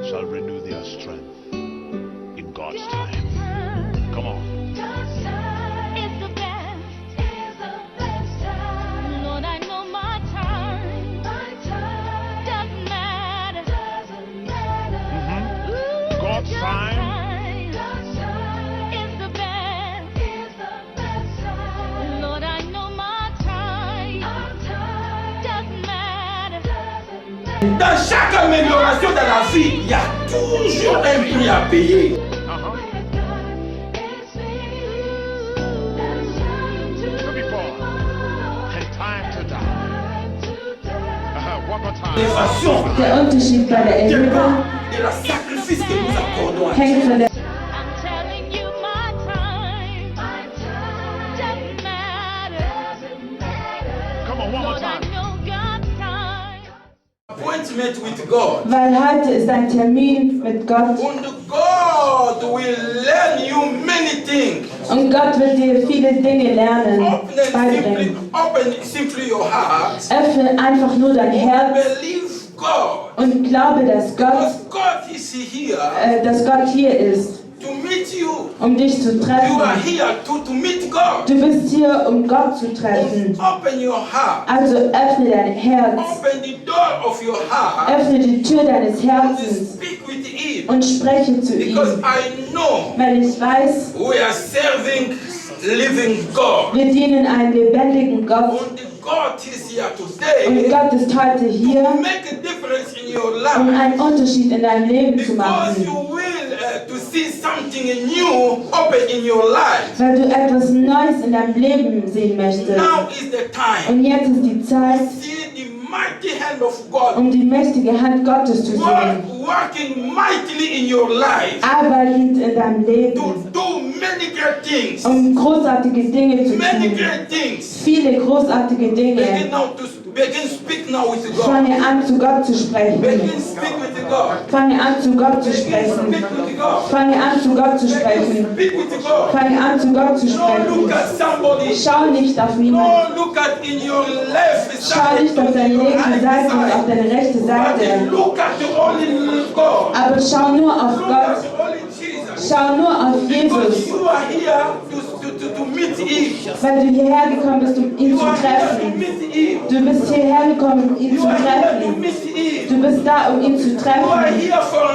shall renew their strength in God's time. Come on. God's time is the best. Lord, I know my time doesn't matter. Dans chaque amélioration de la vie, il y a toujours un prix à payer. Der Unterschied bei der Erhebung Et le sacrifice que nous accordons à Dieu. hängt von der I'm telling you my time doesn't matter. Come on, one more Lord, I time. know God's time. Appointment with God. Weil heute ist ein Termin mit Gott And God will learn you many things. und Gott wird dir viele Dinge lernen, beibringen. Open simply your heart. Öffne einfach nur dein Herz Believe God. und glaube, dass Because God is here Gott hier ist, to meet you. um dich zu You treffen. are here to meet God. Du bist hier, um Gott zu treffen. Open your heart. Also öffne dein Herz, Open the door of your heart öffne die Tür deines and Herzens speak with Him. und spreche zu Because ihm. I know Weil ich weiß, we are serving living God. wir dienen einem lebendigen Gott. And God is here Und today Gott ist heute hier, to make a difference in your um life. einen Unterschied in deinem Leben zu Because you machen. will to see something new open in your life. Weil du etwas Neues in deinem Leben sehen möchtest. Now is the time. Und jetzt ist die Zeit, See the mighty hand of God um die mächtige Hand Gottes zu sehen. working mightily in your life Arbeitend in deinem to Leben, do many great things. um großartige Dinge zu Many tun. great things. Viele großartige Begin Dinge. now to speak now with God. Fange an, zu Gott zu sprechen. Begin speak with God. Fange an, zu Gott zu Begin sprechen. speak with God. Fange an, zu Gott zu Begin sprechen. speak with God. Fange an, zu Gott zu Don't look sprechen. at somebody. Schau nicht auf niemanden. Don't look at in your left Schau side. nicht auf deine your linke right Seite und auf side. deine rechte But Seite. look at the only God. Aber schau nur auf Look Gott. at the only Jesus. Schau nur auf Because Jesus. you are here to meet Him. Weil du hierher gekommen bist, um ihn You zu are here to treffen. meet Him. Du bist hierher gekommen, um ihn You zu are here to treffen. meet Him. Du bist da, um ihn zu You are treffen. here for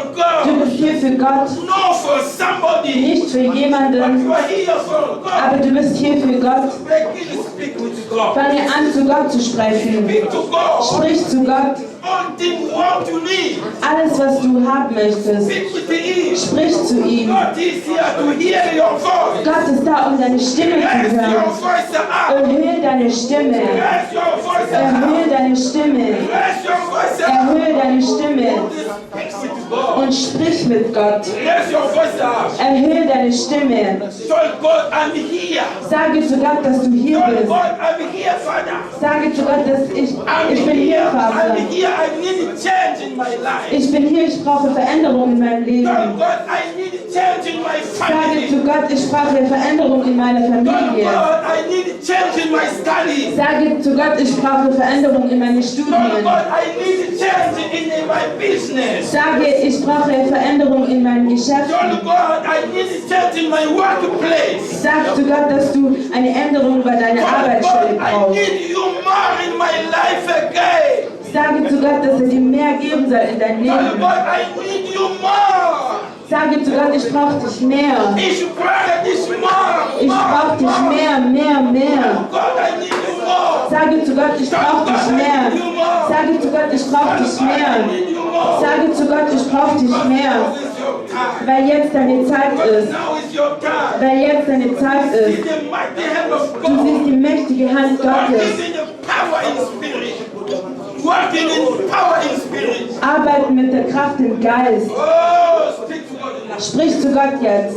Du God. bist hier für Gott, Not for somebody. nicht für But jemanden. you are here for God. Aber du bist hier für Gott. Begin to speak with God. Fange an, zu Gott zu sprechen. Speak to God. Sprich zu Gott. All things what you need. Alles, was du haben möchtest. Speak with Him. Sprich zu ihm. God is here to hear your voice. Gott ist da, um deine Stimme zu Raise your hören. voice up. Erhöhe deine Stimme. Raise your voice up. Erhöhe deine Stimme. Raise your voice up. Erhöhe deine Stimme. Speak with God. Und sprich mit Gott. Raise your voice up. Erhöhe deine Stimme. Tell God I'm here. Sage zu Gott, dass du hier Tell bist. God I'm here, Father. Sage zu Gott, dass ich bin hier, Vater. I'm here. I need a change in my life. Ich bin hier, ich brauche Veränderung in meinem Tell Leben. God I need a change in my Sage family. zu Gott, ich brauche Veränderung in meiner Tell Familie. God I need a change in my studies. Sage zu Gott, ich brauche Veränderung in meine Tell Studien. God I need a change in my business. Sage, ich brauche Veränderung in meinem Geschäft. Tell God I need a change in my workplace. Sag zu Gott, dass du eine Änderung bei deiner Tell Arbeitsstelle God I brauchst. need you more in my life again. Sage zu Gott, dass er dir mehr geben soll in dein Tell Leben. God I need you more. Sage zu Gott, ich brauche dich mehr. Ich brauche dich more. Ich brauche dich mehr. God I need you more. Sage zu Gott, ich brauche dich mehr. Sage zu Gott, ich brauche dich mehr. Sage zu Gott, ich brauche dich mehr. This is your time. Weil jetzt deine Zeit ist. Now is your time. Weil jetzt deine Zeit See ist. the mighty hand of Du siehst God. die mächtige Hand Working Gottes. in the power in spirit. Working in power in spirit. Arbeiten mit der Kraft im Geist. Oh, speak to God now. Sprich zu Gott jetzt.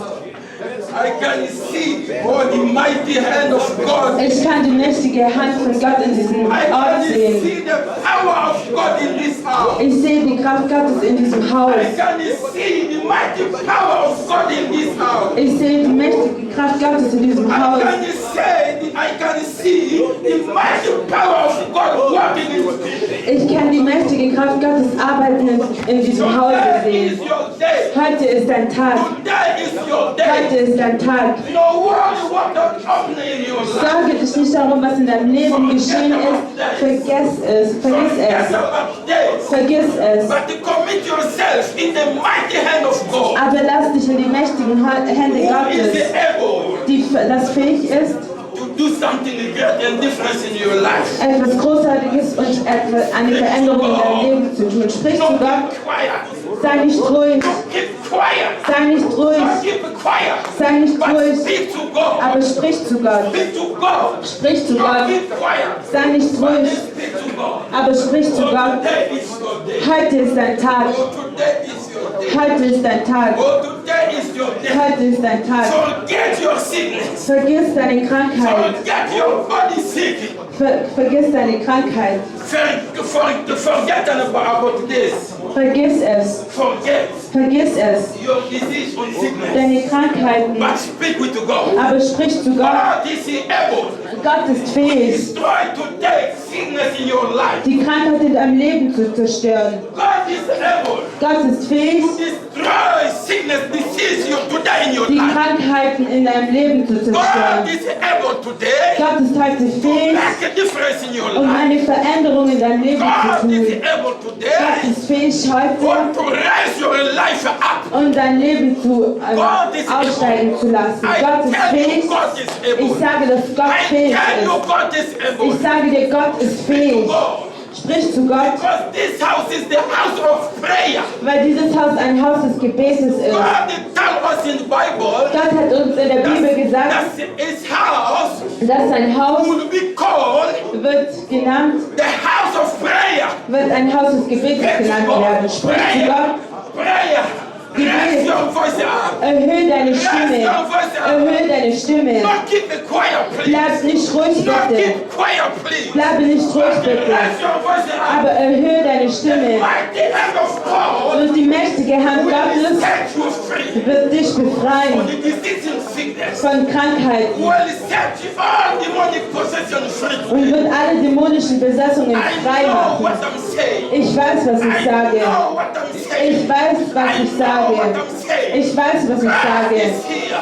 I can see the mighty hand of God. Ich kann die mächtige Hand von Gott in diesem I Ort can sehen. see the power of God in this house. Ich sehe die Kraft Gottes in diesem Haus. I can see the mighty power of God in this house. Ich sehe die mächtige Kraft Gottes in diesem Haus. I can see the mighty power of God working in spirit. Ich kann die mächtige Kraft Gottes arbeiten in diesem Hause Today is sehen. your day. Heute ist dein Tag. Today is your day. Heute ist dein Tag. No worry what does happen in your life. Sorge dich nicht darum, was in deinem Leben geschehen ist. Vergiss es. Vergiss Forget es. about days. Vergiss es. But to commit yourself in the mighty hand of God, Aber lass dich in die mächtigen Hände who is Gottes, able das fähig ist, to do something great and different in your life. etwas Großartiges und eine Veränderung in deinem Leben zu tun. Sprich zu Don't Gott. keep quiet. Sei nicht ruhig. Don't keep quiet. Sei nicht ruhig. Don't keep quiet. Sei nicht But ruhig. speak to God. Aber sprich zu Gott. Speak to God. Sprich zu Don't Gott. keep quiet. Sei nicht But ruhig. speak to God. Aber sprich zu Oh, Gott. today is your day. Heute ist dein Tag. Oh, today is your day. Heute ist dein Tag. Oh, today is your day. Heute ist dein Tag. Forget your sickness. Vergiss deine Krankheit. Forget your body sick. Vergiss deine Krankheit. Forget about this. Vergiss es. Forget Vergiss es. your disease and sickness. Deine Krankheiten. But speak with God. Aber sprich zu Gott. God is able. Gott ist fähig, Destroy to take sickness in your life. die Krankheit in deinem Leben zu zerstören. God is able Gott ist fähig, to destroy sickness, disease you today in your die life. Krankheiten in deinem Leben zu God zerstören. is able today Gott ist heute to fähig, make a difference in your um life. eine Veränderung in deinem Leben God zu is tun. able Gott today ist fähig heute, to raise your life up. um dein Leben zu aufsteigen zu lassen. Gott I ist tell you, fähig. God is Ich able. sage, dass Gott I fähig tell you, ist. God is able. Ich sage dir, Gott ist Speak to fähig. God. Sprich zu Gott, Because this house is the house of prayer. weil dieses Haus ein Haus des Gebetes ist. God tell us in the Bible Gott hat uns in der Bibel gesagt, that his house dass sein Haus will be called wird genannt, the house of prayer. wird ein Haus des Gebetes genannt werden. Sprich zu Gott, Prayer. Raise your voice up. erhöhe deine Stimme, erhöhe deine Stimme. Don't keep it quiet, please. Bleib nicht ruhig, Don't bitte. keep quiet, please. Bleibe nicht ruhig, bitte. Raise your voice up. Aber erhöhe deine Stimme. Mighty hand of God Und die mächtige Hand will Gottes set you free wird dich from befreien the disease and sickness. von Krankheiten Will set you all demonic possession free. und wird alle dämonischen Besatzungen I frei know machen. what I'm saying. Ich weiß, was ich I sage. know what I'm saying. Ich weiß, was ich sage. Ich weiß, was ich sage.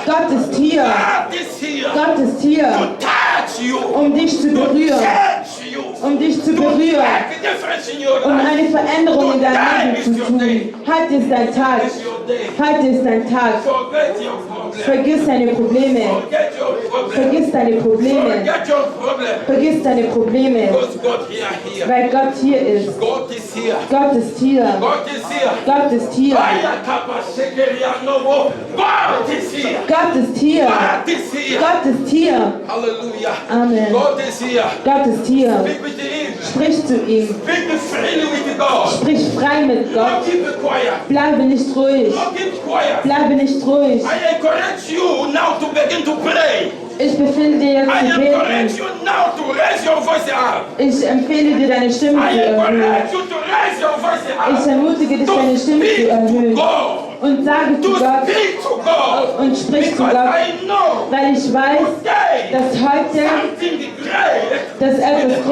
Gott ist hier. God is here Gott ist hier, to touch you, um dich zu to berühren. change you, Um dich zu to berühren. make a difference in your Um life. eine Veränderung in deinem Leben zu tun. Heute ist dein Tag. It's your day. Heute ist dein Tag. Forget your problem. Vergiss deine Probleme. Forget your problem. Vergiss deine Probleme. Forget your problem. Vergiss deine Probleme. Because God here. Weil Gott hier ist. God is here. Gott ist hier. God is here. Gott ist hier. Aya kapa shekeria novo. God is here. Gott ist hier. God is here. Gott ist hier. Hallelujah. Amen. God is here. Gott ist hier. Speak with him. Sprich zu ihm. Speak freely with God. Sprich frei mit Don't Gott. keep it quiet. Bleibe nicht ruhig. Don't keep quiet. Bleibe nicht ruhig. I encourage you now to begin to pray. Ich befehle dir jetzt I zu encourage beten. you now to raise your voice up. Ich empfehle dir, deine Stimme I zu erhöhen. encourage you to raise your voice Ich up. ermutige dich, To deine Stimme zu speak to erhöhen. God. Und sage zu To Gott speak to God. und sprich zu Because Gott, I know weil ich weiß, today dass heute something great dass etwas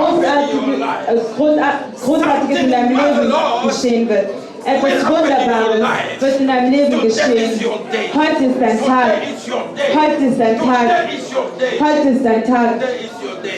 Großartiges in deinem Leben geschehen wird. Etwas Wunderbares wird in deinem Leben geschehen. Heute ist dein Tag. Heute ist dein Tag. Heute ist dein Tag.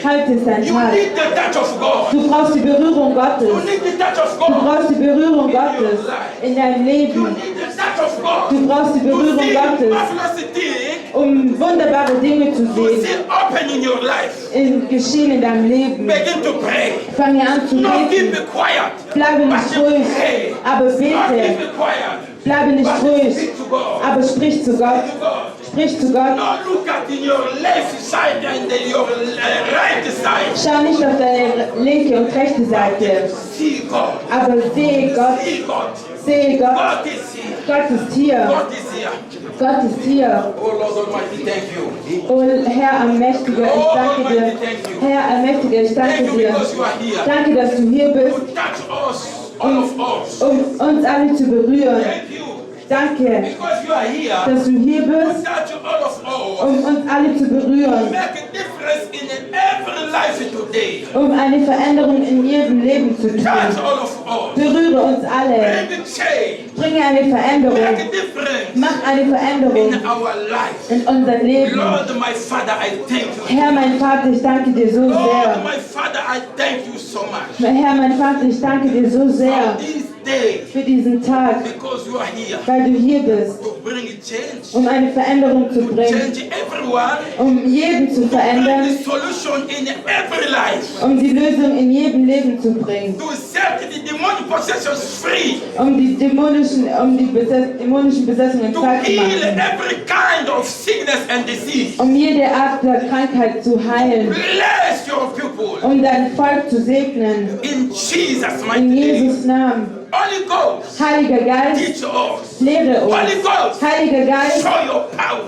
Heute ist dein You Tag. need the touch of God. Du brauchst die Berührung You Gottes. need the touch of Du God. brauchst die Berührung Gottes in deinem You Leben. need the touch of God. Du brauchst die To Berührung see Gottes, marvelous things um wunderbare Dinge zu to sehen, see open in your life. geschehen in deinem Leben. Begin to pray. Fange an zu Not keep beten. it quiet. Bleibe But nicht you ruhig, pray. aber Not keep bete. it quiet. Bleibe nicht But ruhig, speak to God. aber sprich zu Gott. To God. Sprich zu Gott. Not look at in your left side and then your right side. Schau nicht auf deine linke und rechte Seite, See God. aber sehe Gott. See God. Sehe Gott. God is here. Gott ist hier. God is here. Gott ist hier. Oh Lord Almighty, thank you. Oh Herr Allmächtiger, ich danke dir. Herr Allmächtiger, ich Thank danke you dir. because you are here. Danke, dass du hier bist, To touch us, all of us. um uns alle zu berühren. Thank you Danke, because you are here. dass du hier To bist, touch all of us. um uns alle zu berühren. Make a difference difference in every life today. Eine Veränderung in jedem Leben zu tun. Touch all of us. Berühre uns alle. Bring the change. Bringe eine Veränderung. Make a difference Mach eine Veränderung in our life. in unser Leben. Lord, my Father, I thank you. Herr, mein Vater, ich danke dir so Lord, sehr. my Father, I thank you so much Herr, mein Vater, ich danke dir so for sehr this day für diesen Tag, because you are here weil du hier bist, to bring a change, um eine Veränderung zu to bringen, change everyone, um jeden zu bring verändern, the solution in every life, um die Lösung in jedem Leben zu bringen, to set the demonic possessions free, um die dämonischen Besetzungen to frei zu heal machen, every kind of sickness and disease. um jede Art der Krankheit zu heilen, Bless your people um dein Volk zu segnen. in Jesus' mighty In name. Jesus' Namen. Holy Ghost, Heiliger Geist, teach us. lehre Holy uns. Ghost, Heiliger Geist, show your power.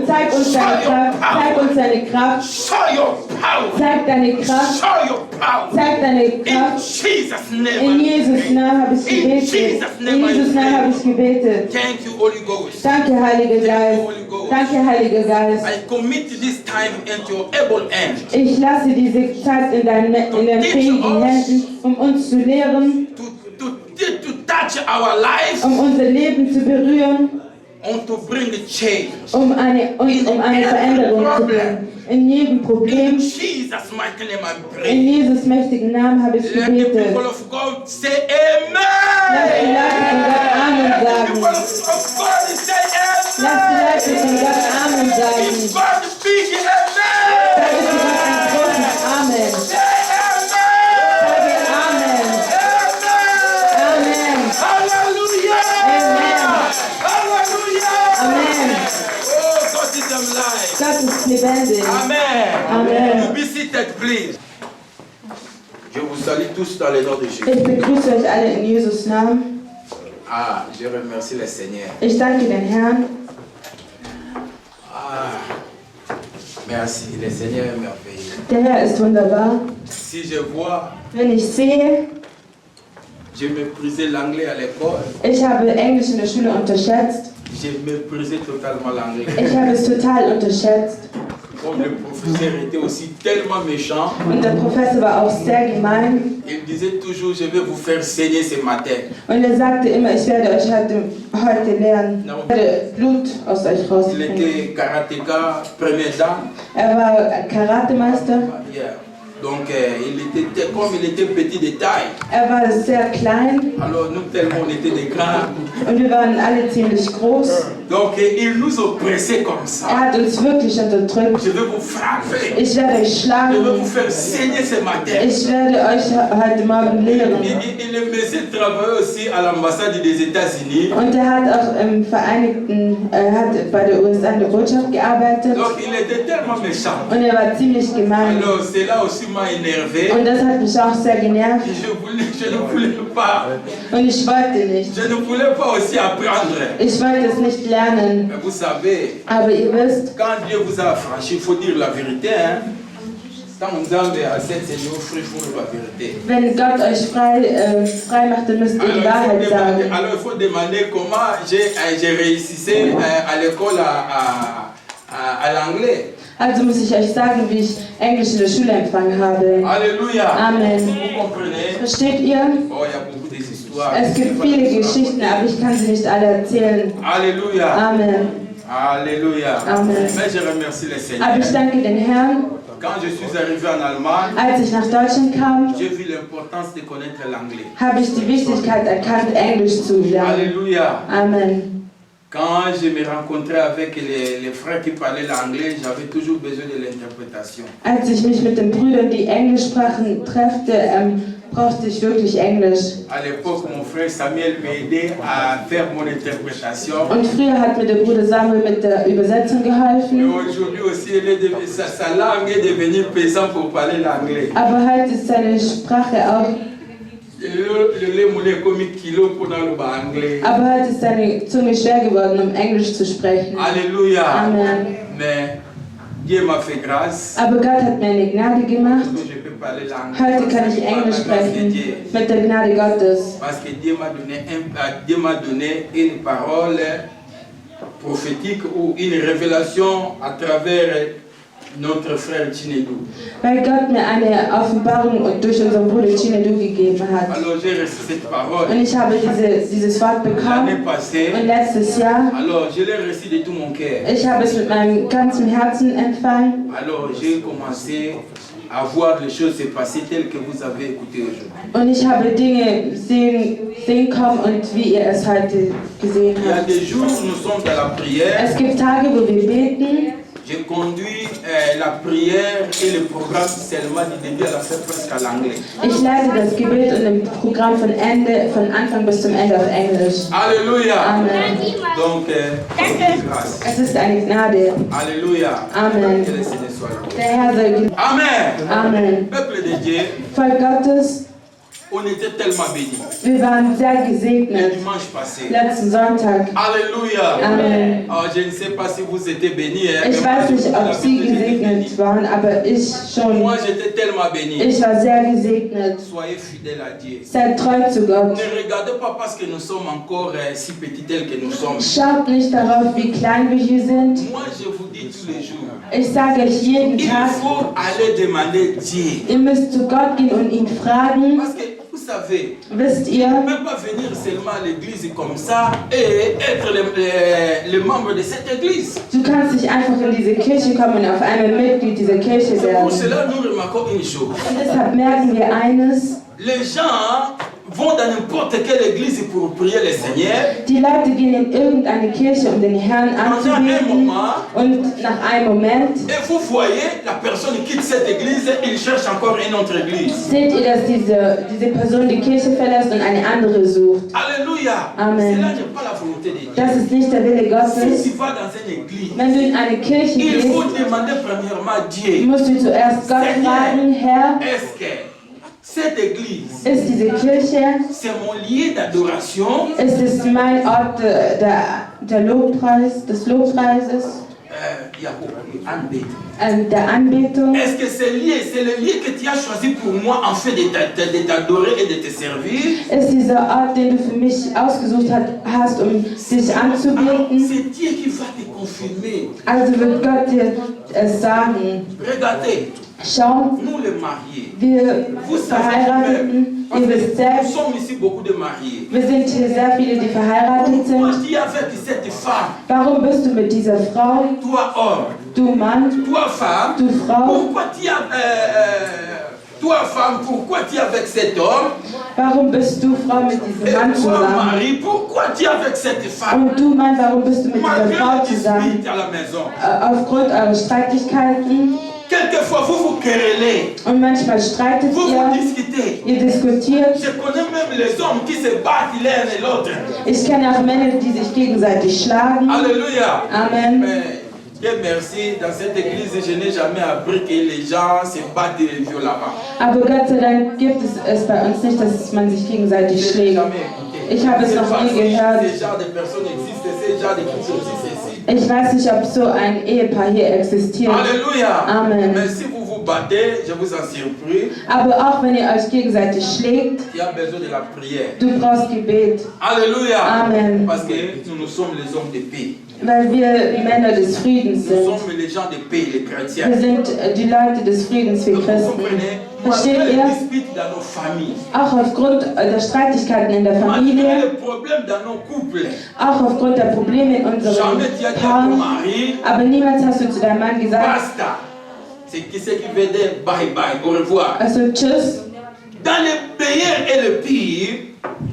zeig uns deine Kraft. Zeig uns deine Kraft. Show your power. Zeig deine Kraft. Show your power. Zeig deine In Kraft. Jesus' In name. Jesus' Namen habe ich In gebetet. Jesus' In name I Jesus' Namen habe ich gebetet. Thank you, Holy Ghost. Danke, Heiliger Geist. Danke, Heiliger Geist. I commit this time into your able hand Ich lasse diese Zeit in deinen fähigen Händen, um uns zu lehren, to touch our lives unser Leben zu berühren, and to bring the change. um eine Veränderung zu bringen. In jedem In Problem, Jesus' mighty name I in pray. Jesus' mächtigen Namen habe ich Let the gebetet. people of God say Lass die amen. Leute von Gott Amen The sagen. people of God say Lass die amen. Leute von Gott Amen sagen. Give God the big Sage zu Gott amen. ein großes Amen. Say Sage amen. Amen. Amen. Hallelujah. Amen. Hallelujah. Amen. Oh, God is alive. Gott ist lebendig. Amen. Amen. Be seated, please. Je vous salue tous dans le nom de Jésus. Ich begrüße euch alle in Jesus' Namen. Ah, je remercie le Seigneur. Ich danke den Herrn. Ah, merci, le Seigneur est merveilleux. Der Herr ist wunderbar. Si je vois, Wenn ich sehe, j'ai méprisé l'anglais à l'école, ich habe Englisch in der Schule unterschätzt. j'ai méprisé totalement l'anglais. Ich habe es total unterschätzt. Comme le professeur était aussi tellement méchant, Und der Professor war auch sehr gemein. il disait toujours, je vais vous faire saigner ce matin. Und er sagte immer, ich werde euch heute lernen. Ich werde Blut aus euch Il rausbringen. était karatéka, première dame. Er war Karatemeister. Yeah. Donc, comme il était petit de taille. Er war sehr klein Alors, nous, tellement on était des grands. und wir waren alle ziemlich groß. Donc, il nous oppressait comme ça. Er hat uns wirklich unterdrückt. Je vais vous frapper. Ich werde euch Je vais schlagen. vous faire saigner ce matin. Ich werde euch heute Morgen lehren. Il aimait travailler aussi à l'ambassade des États-Unis. Und er hat auch hat bei der USA in der Botschaft gearbeitet. Donc, il était tellement méchant. Und er war ziemlich gemein. Alors, cela aussi m'a énervé. Und das hat mich auch sehr genervt. Je ne voulais pas. Und ich wollte nicht. Je ne voulais pas aussi apprendre. Ich wollte es nicht lernen. Mais vous savez, Aber ihr wisst, quand Dieu vous a affranchi, il faut dire la vérité. Hein? Quand Nzambe a cette Seigneur offert pour la vérité. wenn Gott euch frei macht, dann müsst ihr die Wahrheit sagen. Alors il faut demander comment j'ai réussi à l'école à l'anglais. Also muss ich euch sagen, wie ich Englisch in der Schule empfangen habe. Alléluia. Amen. Vous comprenez? Versteht ihr? Oh, il y a beaucoup d'histoires. Es gibt viele Geschichten, aber ich kann sie nicht alle erzählen. Alléluia. Amen. Alléluia. Amen. Mais je remercie le Seigneur. Aber ich danke den Herrn. Quand je suis arrivé en Allemagne, Als ich nach Deutschland kam, j'ai vu l'importance de connaître l'anglais. habe ich die Wichtigkeit erkannt, Englisch zu lernen. Alléluia. Amen. Quand je me rencontrais avec les frères qui parlaient l'anglais, j'avais toujours besoin de l'interprétation. Als ich mich mit den Brüdern, die Englisch sprachen, treffte, brauchte ich wirklich Englisch. À l'époque, mon frère Samuel m'aidait à faire mon interprétation. Und früher hat mir der Bruder Samuel mit der Übersetzung Mais geholfen. aujourd'hui aussi, sa langue est devenue pesante pour parler l'anglais. Aber heute ist seine Sprache auch. Aber heute ist seine Zunge schwer geworden, um Englisch zu sprechen. Alléluia. Amen. Mais Dieu m'a fait grâce. Aber Gott hat mir eine Gnade gemacht. Je peux parler l'anglais. Heute kann ich Englisch sprechen mit der Gnade Gottes. Parce que Dieu m'a donné une parole prophétique ou une révélation à travers notre frère Chinedou. weil Gott mir eine Offenbarung durch unseren Bruder Chinedu gegeben hat. Alors j'ai reçu cette parole Und ich habe dieses Wort l'année bekommen passée. und letztes Jahr, Alors je l'ai reçu de tout mon cœur. ich habe es mit meinem ganzen Herzen empfangen. Alors j'ai commencé à voir les choses se passer telles que vous avez écouté aujourd'hui. Und ich habe Dinge sehen kommen und wie ihr es heute gesehen Il y a habt. des jours où nous sommes dans la prière. Es gibt Tage, wo wir beten. J'ai conduit la prière et le programme seulement du début à la fin presque à l'anglais. Ich leite das Gebet und das Programm von Anfang bis zum Ende auf Englisch. Alléluia. Amen. Donc, c'est grâce. Es ist eine Gnade. Alléluia. Amen. Que le Seigneur soit loué. Der Herr soll gelobt. Amen. Amen. Peuple de Dieu, Volk Gottes, on était tellement bénis. wir waren sehr Le gesegnet dimanche passé. letzten Sonntag. Alléluia. Amen. Oh, je ne sais pas si vous étiez bénis. Hein, Ich mais moi, weiß nicht, la ob Sie Bible, j'étais béni. gesegnet waren, aber ich schon. Moi, j'étais tellement béni. Ich war sehr gesegnet. Soyez fidèles à Dieu. Seid treu zu Gott. Ne regardez pas parce que nous sommes encore si petits tels que nous sommes. Schaut nicht darauf, wie klein wir hier sind. Moi, je vous dis tous les jours. Ich sage euch jeden Il Tag, faut aller demander Dieu. ihr müsst zu Gott gehen und ihn fragen. Parce que vous savez, Wisst on ihr, ne peut pas venir seulement à l'église comme ça et être le membre de cette église. du kannst nicht einfach in diese Kirche kommen und auf einmal Mitglied dieser Kirche C'est pour werden. cela que nous remarquons une chose. Und deshalb merken wir eines, Les gens vont dans n'importe quelle église pour prier le Seigneur. die Leute gehen in irgendeine Kirche, um den Herrn anzubeten. Und nach einem Moment Et vous voyez, la personne quitte cette église, il cherche encore une autre église. seht ihr, dass diese Person die Kirche verlässt und eine andere sucht. Alléluia. Amen. Cela n'est pas la volonté de Dieu. Das ist nicht der Wille Si Gottes. tu vas dans une église, Wenn du in eine Kirche il faut gehst, demander premièrement à Dieu. musst du zuerst Gott fragen, Herr, Est-ce que cette église, ist diese Kirche, c'est mon lieu d'adoration? ist es mein Ort der Lobpreis, des Lobpreises, Il y a beaucoup d'anbéter. der Anbetung? Est-ce que c'est le lieu que tu as choisi pour moi en fait de t'adorer et de te servir? Ist dieser Ort, den du für mich ausgesucht hast, um dich Alors, anzubeten? c'est Dieu qui va te confirmer. Also wird Gott dir es sagen. Regardez, Schau, nous les mariés, wir vous savez Verheirateten, même, parce ihr que wisst nous selbst, sommes ici beaucoup de mariés. wir sind hier sehr viele, die verheiratet Pourquoi sind. tu es avec cette femme, Warum bist du mit dieser Frau, toi homme, du Mann, toi femme, du Frau? pourquoi tu as, toi femme, pourquoi tu es avec cet homme? Warum bist du Frau mit diesem Et Mann toi zusammen? mari, pourquoi tu es avec cette femme? Und du Mann, warum bist du mit dieser Malgré Frau les zusammen? disputes à la maison. Aufgrund eurer Streitigkeiten Quelquefois, vous vous querellez, und manchmal streitet vous ihr, discutez. ihr diskutiert. Je connais même les hommes qui se battent l'un et l'autre. Ich kenne auch Männer, die sich gegenseitig schlagen. Alléluia. Amen. Mais Dieu merci, dans cette église, je n'ai jamais appris que les gens se battent violemment. Aber Gott sei Dank gibt es bei uns nicht, dass man sich gegenseitig Je n'ai schlägt. jamais écouté. Ich habe es noch nie gehört. Ce genre de personnes existent, ce genre de choses existent ici. Ich weiß nicht, ob so ein Ehepaar hier existiert. Alléluia. Amen. Mais si vous vous battez, je vous en surprie, Aber auch wenn ihr euch gegenseitig schlägt, il y a besoin de la prière. du brauchst Gebet. Alléluia. Amen. Parce que nous sommes les hommes de paix. Weil wir Männer des Friedens Nous sind. sommes les gens de paix, les chrétiens. Wir sind die Leute des Friedens, wir Vous Christen. comprenez? Versteht Malgré les ihr? disputes dans nos familles, Auch aufgrund der Streitigkeiten in der malgré Familie, les problèmes dans nos couples, auch aufgrund der Probleme in unserem jamais tu as dit à ton Paaren. mari, Aber niemals hast du zu deinem Mann gesagt, basta. C'est ce qui veut dire bye bye, au revoir. also tschüss. Dans le meilleur et le pire,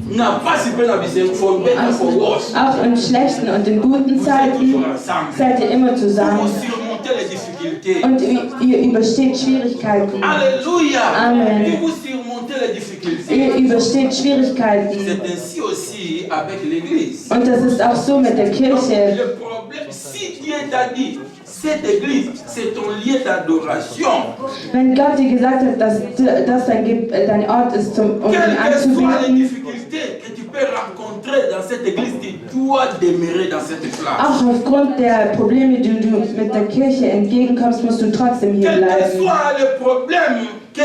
n'a pas si peu d'habitude, for better, for worse. Auch in schlechten und in guten Vous êtes toujours Zeiten ensemble. seid ihr immer Vous zusammen. surmontez les difficultés. Und ihr übersteht Schwierigkeiten. Alléluia. Amen. Et vous surmontez les difficultés. Ihr übersteht Schwierigkeiten. C'est ainsi aussi avec l'église. Und das ist auch so mit der Kirche. Le problème, si Dieu t'a dit, cette église, c'est ton lieu d'adoration. Wenn Gott dir gesagt hat, dass das dein Ort ist, um ihn Quelles que soient les anzubeten, difficultés que tu peux rencontrer dans cette église, tu dois demeurer dans cette place. auch aufgrund der Probleme, die du mit der Kirche entgegenkommst, musst du trotzdem hier Quels que bleiben. soient les problèmes que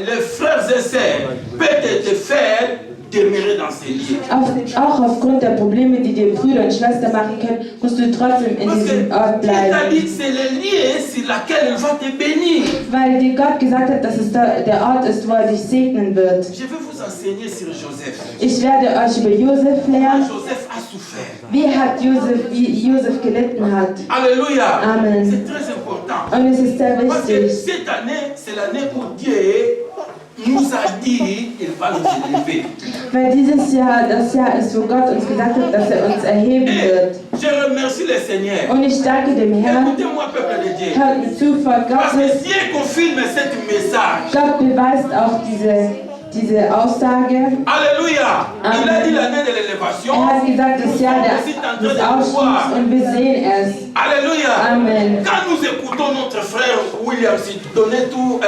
les frères et sœurs peuvent te faire, demeurer dans ces lieux. Auch aufgrund der Probleme, die dir Brüder und Schwestern machen können, musst du trotzdem in Parce que diesem Ort il t'a bleiben. dit que c'est le lieu sur lequel il va te bénir. Weil dir Gott gesagt hat, dass es der Ort ist, wo er dich segnen wird. Je vais vous enseigner sur Joseph. Ich werde euch über Josef lehren. Joseph a souffert. Wie Josef gelitten hat. Alléluia. Amen. C'est très important. Und es ist sehr Parce que wichtig. cette année, c'est l'année où Dieu nous a dit qu'il va nous élever. Weil dieses Jahr das Jahr ist, wo Gott uns gesagt hat, dass er uns erheben wird. Je remercie le Seigneur. Und ich danke dem Herrn. Écoutez-moi, peuple de Dieu. Hört mir zu, Volk Parce que Gottes. Dieu confirme cette message. Gott beweist auch diese Aussage. Alléluia. Il a Amen. dit l'année de l'élévation. Er hat gesagt, das Jahr des Aufstiegs und wir sehen es. Alléluia. Amen. Quand nous écoutons notre frère William donner tout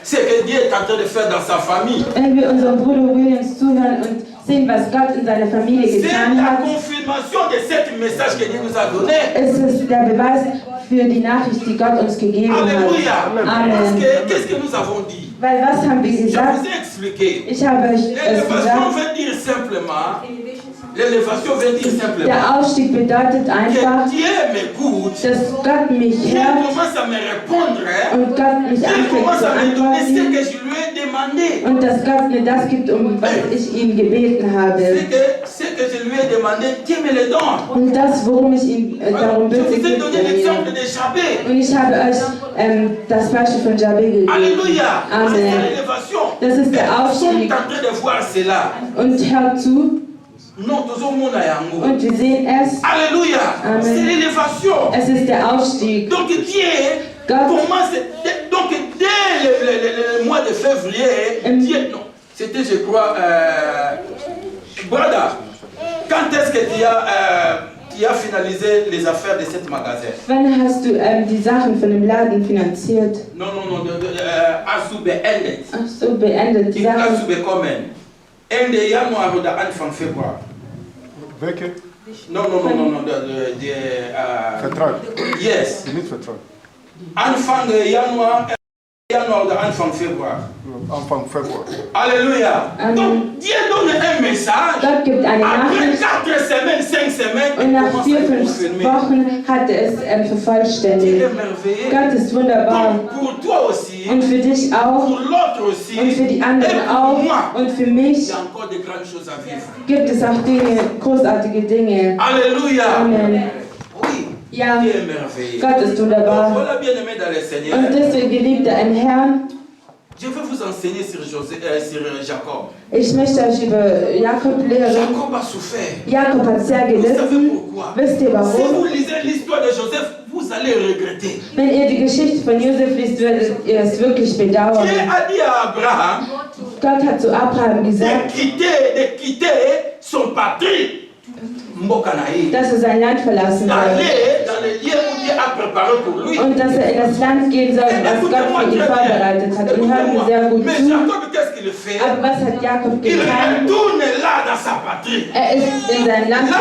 ce que Dieu est en train de faire dans sa famille, Wenn wir unserem Bruder Williams zuhören und sehen, was Gott in seiner Familie c'est getan la hat, confirmation de ce message que Dieu nous a donné. ist es der Beweis für die Nachricht, die Gott uns gegeben Alléluia. hat. Parce Amen. que qu'est-ce que nous avons dit? Weil was haben wir Je gesagt? vous ai expliqué. Ich habe euch es L'élévation gesagt. veut dire simplement. L'élévation veut dire simplement Der Aufstieg bedeutet einfach, que Dieu m'écoute. dass Gott mich Dieu hört commence à me répondre. und Gott mich Dieu anfängt commence zu à me donner ce antworten que je lui ai demandé. und dass Gott mir das gibt, um was ich ihm gebeten habe. Ce que je lui ai demandé, Dieu me le donne. Und das, worum ich ihn darum Je bitte, vous ai gibt donné er l'exemple mir. de Jabez. Und ich habe euch das Beispiel von Jabez gegeben. Alléluia. C'est Amen. l'élévation. Das ist der Nous sommes Aufstieg. en train de voir cela. Und hört zu, Non, tout le monde a yango. und wir sehen es. Alléluia. Amen. C'est l'élévation. Es ist der Aufstieg. Donc Dieu Gott, commence. Donc dès le mois de février, Dieu. Non, c'était, je crois, Brada, quand est-ce que tu as finalisé les affaires de cet magasin? wann hast du die Sachen von dem Laden finanziert? Non, Asu beendet. Ach so, beendet die Die Sachen. Asu bekommen. Ende Januar oder Anfang Februar. Welche? Non, Vertrag. yes. Mietvertrag. Anfang Januar oder Anfang Februar. Anfang Februar. Alléluia. Amen. Donc Dieu donne un message. Gott gibt eine Après Nachricht 4 semaines, 5 semaines, und il nach commence 4, à 5 confirmer. Wochen hat er es Dieu vervollständigt. est merveilleux. Gott ist wunderbar. Donc, pour toi aussi, Und für dich auch pour l'autre aussi, und für die et anderen pour auch moi, und für il mich y a encore de grandes choses à vivre. gibt es auch Dinge, großartige Dinge. Alléluia. Amen. Oui, Ja, Dieu est merveilleux. Gott ist Donc, wunderbar. voilà, bien-aimés dans le Seigneur. Und deswegen, Geliebte im Herrn, Je vais vous enseigner sur Jacob. ich möchte euch über Jakob lehren. Jacob a souffert. Jakob hat sehr Vous savez gelitten. pourquoi? Wisst ihr Si warum? vous lisez l'histoire de Joseph, vous allez regretter. Wenn ihr die Geschichte von Josef liest, werdet ihr es wirklich Dieu bedauern. a dit à Abraham Gott hat zu Abraham gesagt, de quitter son patrie, Mbokanaï, dass er sein Land verlassen soll. d'aller dans les lieux où Dieu a préparé pour lui. Und dass er in das Land gehen soll, was Gott für ihn vorbereitet hat. Und hört mir sehr gut Mais zu. Jacob, qu'est-ce qu'il fait? Aber was hat Jakob Il getan? retourne là dans sa patrie. Er ist in sein Land Là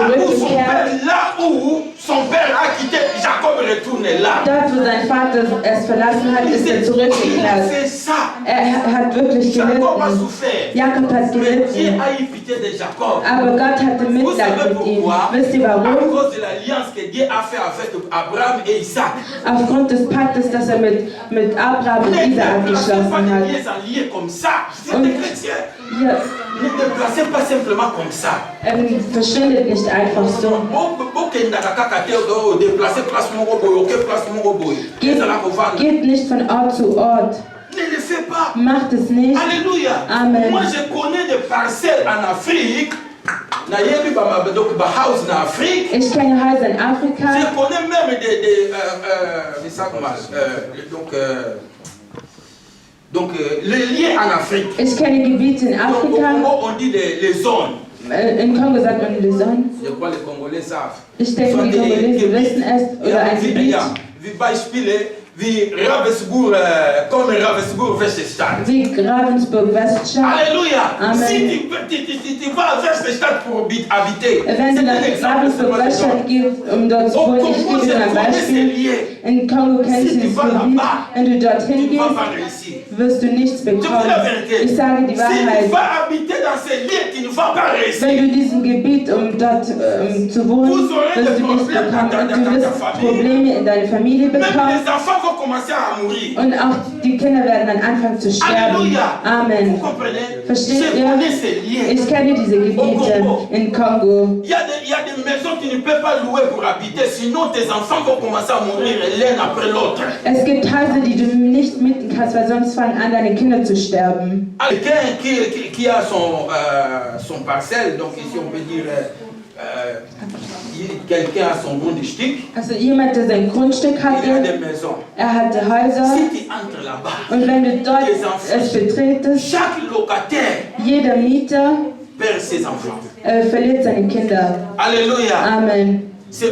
où son zurückgekehrt. père a quitté, Jacob retourne là. Dort, wo sein Vater es verlassen hat, ist er Il a zurückgekehrt. fait ça. Er hat wirklich Jacob a gelitten. souffert. Jakob hat Mais Dieu gelitten. a eu pitié de Jacob. Aber Gott hatte Vous Mitleid savez mit ihm. pourquoi? Wisst ihr À warum? cause de l'alliance que Dieu a fait avec Abraham et Isaac. Aufgrund des Paktes, das er mit Abraham und Ne Isaak déplacez pas geschlossen des hat. liens en liés comme ça. Vous êtes Und- des chrétiens. Ja, Ne déplacez pas simplement comme ça. verschwindet nicht einfach so. Bokendaka kaka te déplacer place moko boye, ok place moko boye. Ezala kovanda. Geht nicht von Ort zu Ort. Ne le fais pas. Macht es nicht. Alléluia. Amen. Moi je connais des parcelles en Afrique. Nayebi donc ba house en Afrique. Ich kenne Häuser in Je Afrika. connais même des les liens en Afrique. Ich kenne Gebiete in Donc, au Afrika. Congo, on dit les zones. In Kongo sagt man die Sonne. Je crois les Congolais savent. Ich denke, Soit die des Kongolesen Gebiete. wissen es. Oder ein Gebiet. Wie Beispiele, wie Ravensburg, comme Ravensburg Weststadt. wie Ravensburg Weststadt. Alléluia. Amen. Si tu vas à Weststadt pour habiter, Wenn du nach Ravensburg Weststadt gehst, um dort zu au wohnen, ich Congo, gebe dir ein c'est Beispiel. lié. In Kongo kennst du dieses Gebiet. Wenn du dorthin Tu ne vas gehst, pas réussir. wirst du nichts Je vous dis la bekommen. vérité. Ich sage die Si tu Wahrheit. vas habiter dans ces lieux, tu ne vas pas réussir. Wenn du in diesem Gebiet, um dort zu wohnen, wirst du nichts bekommen. Und du wirst Probleme in deiner Familie Même bekommen. les enfants vont commencer à mourir. Und auch die Kinder werden dann anfangen zu sterben. Alléluia. Vous Amen. comprenez? Versteht Je ihr? connais ces lieux. Ich kenne diese Gebiete in Kongo. Il y a des maisons que tu ne peux pas louer pour habiter, sinon tes enfants vont commencer à mourir l'un après l'autre. Es gibt Häuser, die du nicht mieten kannst, weil sonst fangen an, deine Kinder zu sterben. Quelqu'un qui a son parcelle, donc ici on peut dire quelqu'un a son Grundstück, Also jemand, der sein Grundstück il a hatte, des maisons. hatte Häuser. Si tu entres là-bas, Und wenn du dort es betretest, chaque locataire jeder Mieter perd ses enfants. verliert seine Kinder. Alléluia. Amen.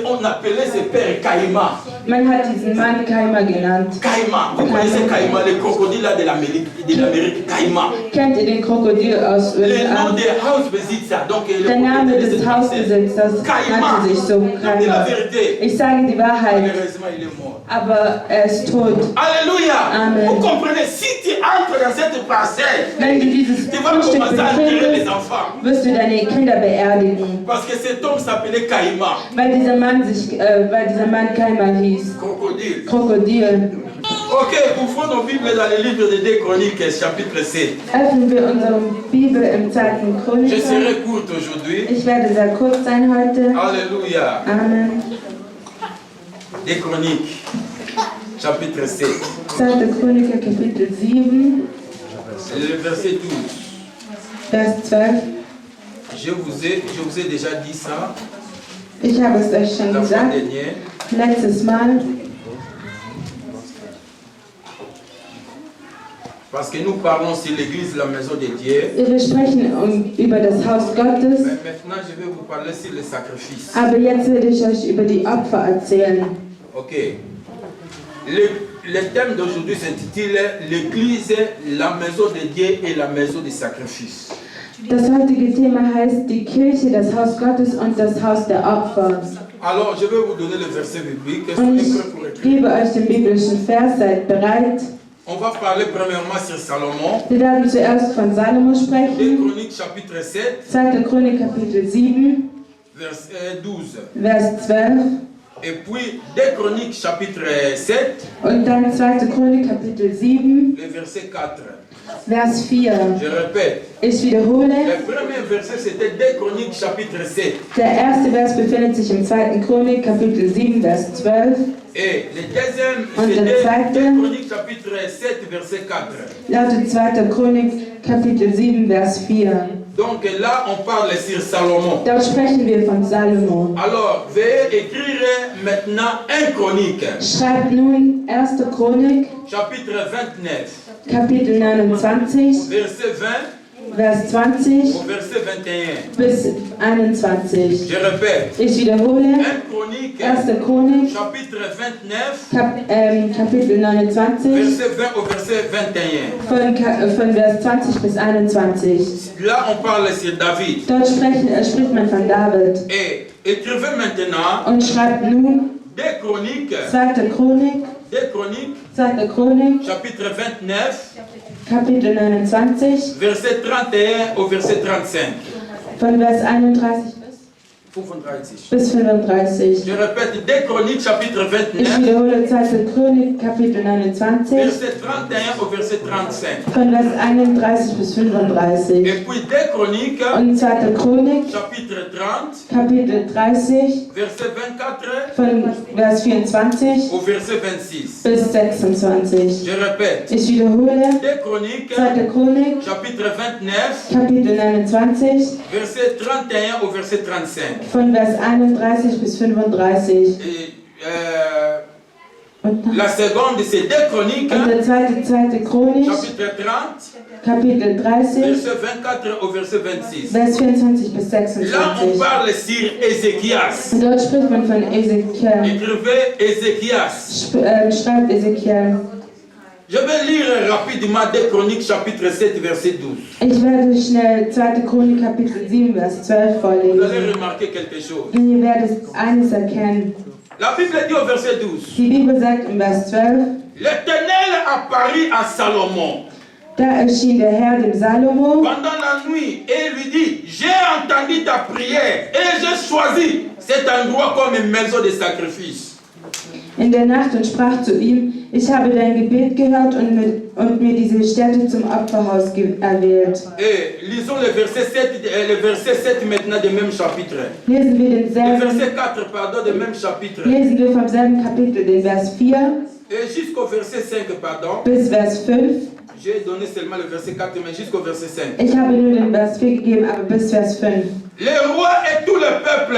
On appelait ce père Caïma. Man hat diesen Mann Keimer genannt. Caïma, vous connaissez Caïma, le crocodile là de l'Amérique, Caïma. Kennt ihr den Krokodil aus Le nom USA? des Hausbesitzer, donc le Der Name propriétaire de des cette Hausbesitzers Caïma. nannte sich so Je dis la Keimer. vérité. Ich sage die Wahrheit, Malheureusement, il est mort. aber er ist tot. Alléluia. Amen. Vous comprenez, si tu entres dans cette parcelle, Wenn du dieses tu vas Grundstück commencer à enterrer les betretest, enfants. wirst du deine Kinder beerdigen. Parce que cet homme s'appelait Caïma, Weil dieser Mann Keimer hieß. crocodile. Krokodil. Ok, ouvrons nos Bibles dans le livre de 2 Chroniques, chapitre 7. Öffnen wir unsere Bibel im 2. Je Chroniker. serai courte aujourd'hui. Ich werde sehr kurz sein heute. Alléluia. Amen. 2 Chroniques, chapitre 7. 2. Chroniker, Kapitel 7, Le verset 12. Vers 12. Je vous ai déjà dit ça Ich habe es euch schon la fois gesagt, dernière. letztes Mal, Parce que nous parlons sur l'église, la maison de Dieu. wir sprechen über das Haus Gottes, Mais maintenant, je vais vous parler sur le sacrifice. aber jetzt werde ich euch über die Opfer erzählen. Ok. Le thème d'aujourd'hui s'intitule l'église, la maison de Dieu et la maison du sacrifice. Das heutige Thema heißt die Kirche, das Haus Gottes und das Haus der Opfer. Alors, je vais vous donner le verset biblique. Und Soyez ich prêts pour écrire. gebe euch den biblischen Vers, seid bereit. On va parler premièrement sur Salomon. Wir werden zuerst von Salomo 2 sprechen. Chroniques, chapitre 7, 2. Chronik, Kapitel 7, verset 12. Vers 12. Et puis 2 Chroniques, chapitre 7, Und dann 2. Chronik, Kapitel 7, le verset 4. Vers 4. Je répète, Ich wiederhole. le premier verset c'était 2 Chroniques, chapitre 7. Der erste Vers befindet sich im 2. Chronik, Kapitel 7, Vers 12. Et le deuxième, Und der c'était zweite 2 Chroniques, chapitre 7, verset 4. Lautet 2. Chronik, Kapitel 7, Vers 4. Donc là, on parle sur Salomon. Dort sprechen wir von Salomo. Alors, veuillez écrire maintenant 1 Chronique, Schreibt nun 1. Chronik, chapitre 29, Kapitel 29, verset 20 Vers 20 au verset 21. bis 21. Je répète, Ich wiederhole. 1 Chronique, 1. Chronik, chapitre 29, Kapitel 29, verset 20 au verset 21. von Vers 20 bis 21. Là, on parle sur David. Dort spricht man von David. Et écrivez maintenant Und schreibt nun 2 Chroniques, 2. Chronik, 2 Chroniques, 2. Chronik, chapitre 29, Kapitel 29, verset 31 au verset 35. von Vers 31 35. bis 35. Je répète, 2 Chroniques, chapitre Ich 29, wiederhole 2. Chronik, Kapitel 29, verset 31 au verset 35. von Vers 31 bis 35. Et puis 2 Chroniques, Und 2. Chronik, chapitre 30, Kapitel 30, verset 24 von Vers 24 au verset 26. bis 26. Je répète, Ich wiederhole 2 Chroniques, 2. Chronik, chapitre 29, Kapitel 29, verset 31 au verset 35. von Vers 31 bis 35. Et La seconde, c'est 2 Chroniques, Und der zweite Chronik, chapitre 30, Kapitel 30, verset 24 au verset 26. Vers 24 bis Là, on 26. parle sur Ézéchias. Und dort spricht man von Ezekiel. Écrivez Ézéchias. Schreibt Ezekiel. Je vais lire rapidement 2 Chroniques, chapitre 7, verset 12. Ich werde schnell 2. Chronik Kapitel 7, Vers 12 Vous allez vorlesen. remarquer quelque chose. Und ihr werdet eines erkennen. La Bible dit au verset 12, Die Bibel sagt im Vers 12, l'Éternel apparut à Salomon da erschien der Herr dem Salomo pendant la nuit et lui dit, j'ai entendu ta prière et j'ai choisi cet endroit comme une maison de sacrifice. in der Nacht und sprach zu ihm, ich habe dein Gebet gehört und mir diese Stätte zum Opferhaus erwählt. Et lisons le verset 7 maintenant du même chapitre. Lesen wir Le denselben, verset 4, pardon, du même chapitre. lesen wir vom selben Kapitel den Vers 4 Et jusqu'au verset 5, pardon. bis Vers 5. J'ai donné seulement le verset 4, mais jusqu'au verset 5. Ich habe nur den Vers 4 gegeben, aber bis Vers 5. Les rois et tout le peuple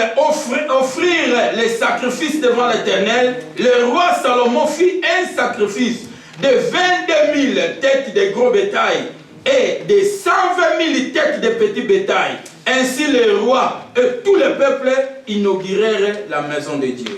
offrirent les sacrifices devant l'Éternel. Le roi Salomon fit un sacrifice de 22 000 têtes de gros bétail et de 120 000 têtes de petits bétail. Ainsi les rois et tout le peuple inaugurèrent la maison de Dieu.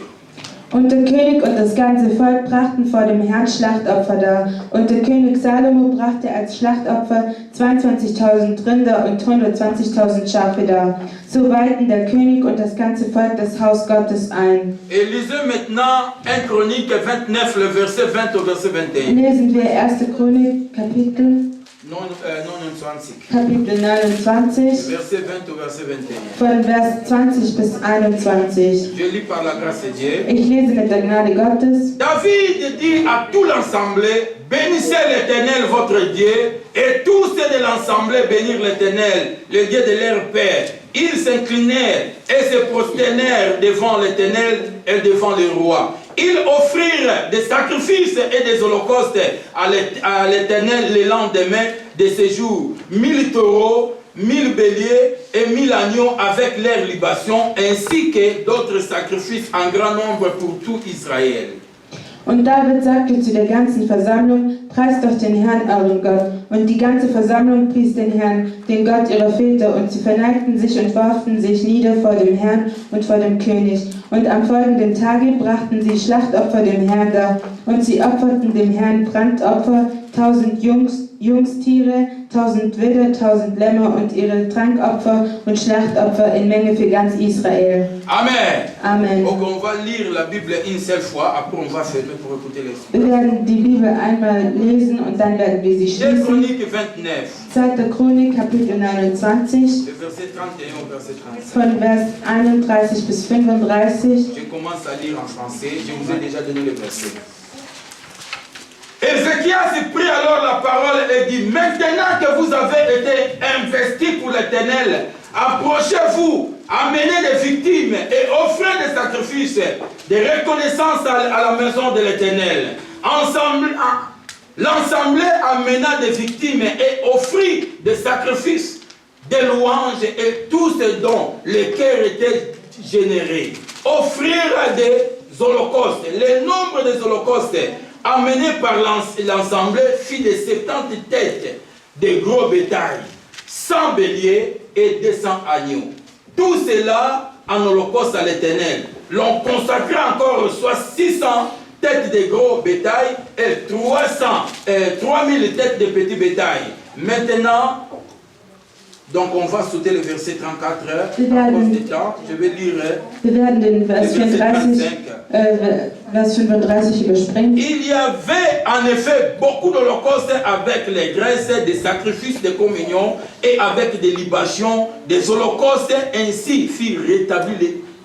Und der König und das ganze Volk brachten vor dem Herrn Schlachtopfer dar. Und der König Salomo brachte als Schlachtopfer 22.000 Rinder und 120.000 Schafe dar. So weihten der König und das ganze Volk das Haus Gottes ein. Et lisez maintenant 1 Chronique 29, le verset 20 au verset 21. Lesen wir 1. Chronik, Kapitel 29. 29, Verset 20 au verset 21. von Vers 20 bis 21. Je lis par la grâce de Dieu. Ich lese mit der Gnade Gottes. David dit à tout l'assemblée, bénissez l'Éternel votre Dieu, et tous ceux de l'assemblée bénirent l'Éternel, le Dieu de leur père. Ils s'inclinèrent et se prosternèrent devant l'Éternel et devant le roi. Ils offrirent des sacrifices et des holocaustes à l'Éternel le lendemain de ce jour. 1000 taureaux, 1000 béliers et 1000 agneaux avec leurs libations, ainsi que d'autres sacrifices en grand nombre pour tout Israël. Und David sagte zu der ganzen Versammlung, preist doch den Herrn, euren Gott. Und die ganze Versammlung pries den Herrn, den Gott ihrer Väter, und sie verneigten sich und warfen sich nieder vor dem Herrn und vor dem König. Und am folgenden Tage brachten sie Schlachtopfer dem Herrn dar, und sie opferten dem Herrn Brandopfer, 1000 Jungstiere, 1000 Widder, 1000 Lämmer und ihre Trankopfer und Schlachtopfer in Menge für ganz Israel. Amen. Amen. Donc on va lire la Bible une seule fois, après on va fermer pour écouter les Wir werden die Bibel einmal lesen und dann werden wir sie 2 schließen. Chroniques 29, 2. Chronik, Kapitel 29, le verset 31 au verset 35. von Vers 31 bis 35. Je commence à lire en français, je vous ai déjà donné le verset. Ézéchias prit alors la parole et dit, maintenant que vous avez été investis pour l'Éternel, approchez-vous, amenez des victimes et offrez des sacrifices de reconnaissance à la maison de l'Éternel. L'assemblée amena des victimes et offrit des sacrifices, des louanges et tout ce dont le cœur était généré. Offrir des holocaustes. Le nombre des holocaustes amenés par l'assemblée fit de 70 têtes de gros bétail, 100 béliers et 200 agneaux. Tout cela en holocauste à l'Éternel. L'on consacrait encore soit 600 têtes de gros bétail et 3000 têtes de petits bétail. Maintenant, donc on va sauter le verset 34 à cause du temps. Je vais lire Wir werden den Vers le verset 34, 35. Vers 35 überspringen. Il y avait en effet beaucoup d'holocaustes avec les graisses, des sacrifices de communion et avec des libations, des holocaustes. Ainsi fit rétablir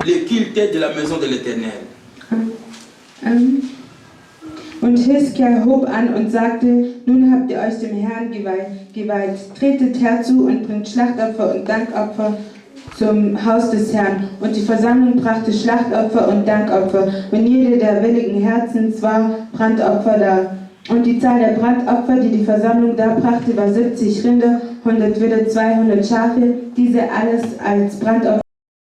les cultes de la maison de l'Éternel. Und Hiskia hob an und sagte, nun habt ihr euch dem Herrn geweiht. Tretet herzu und bringt Schlachtopfer und Dankopfer zum Haus des Herrn. Und die Versammlung brachte Schlachtopfer und Dankopfer. Und jede der willigen Herzens war Brandopfer da. Und die Zahl der Brandopfer, die die Versammlung darbrachte, war 70 Rinder, 100 Widder, 200 Schafe. Diese alles als Brandopfer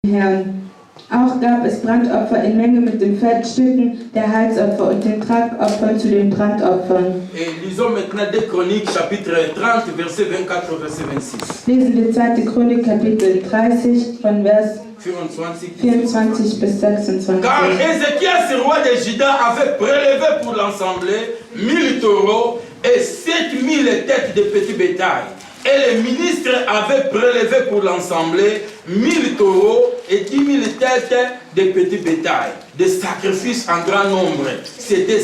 dem Herrn. Auch gab es Brandopfer in Menge mit den Fettstücken der Heilsopfer und den Trankopfern zu den Brandopfern. Et lisons maintenant 2 Chroniques, chapitre 30, verset 24 au verset 26. Lesen wir 2. Chronik, Kapitel 30, von Vers 24 bis 26. Car Ézéchias, roi de Juda, avait prélevé pour l'assemblée 1000 taureaux et 7000 têtes de petits bétail. Et les ministres avaient prélevé pour l'assemblée 1000 taureaux et 10 000 têtes de petits bétail. Des sacrifices en grand nombre. C'était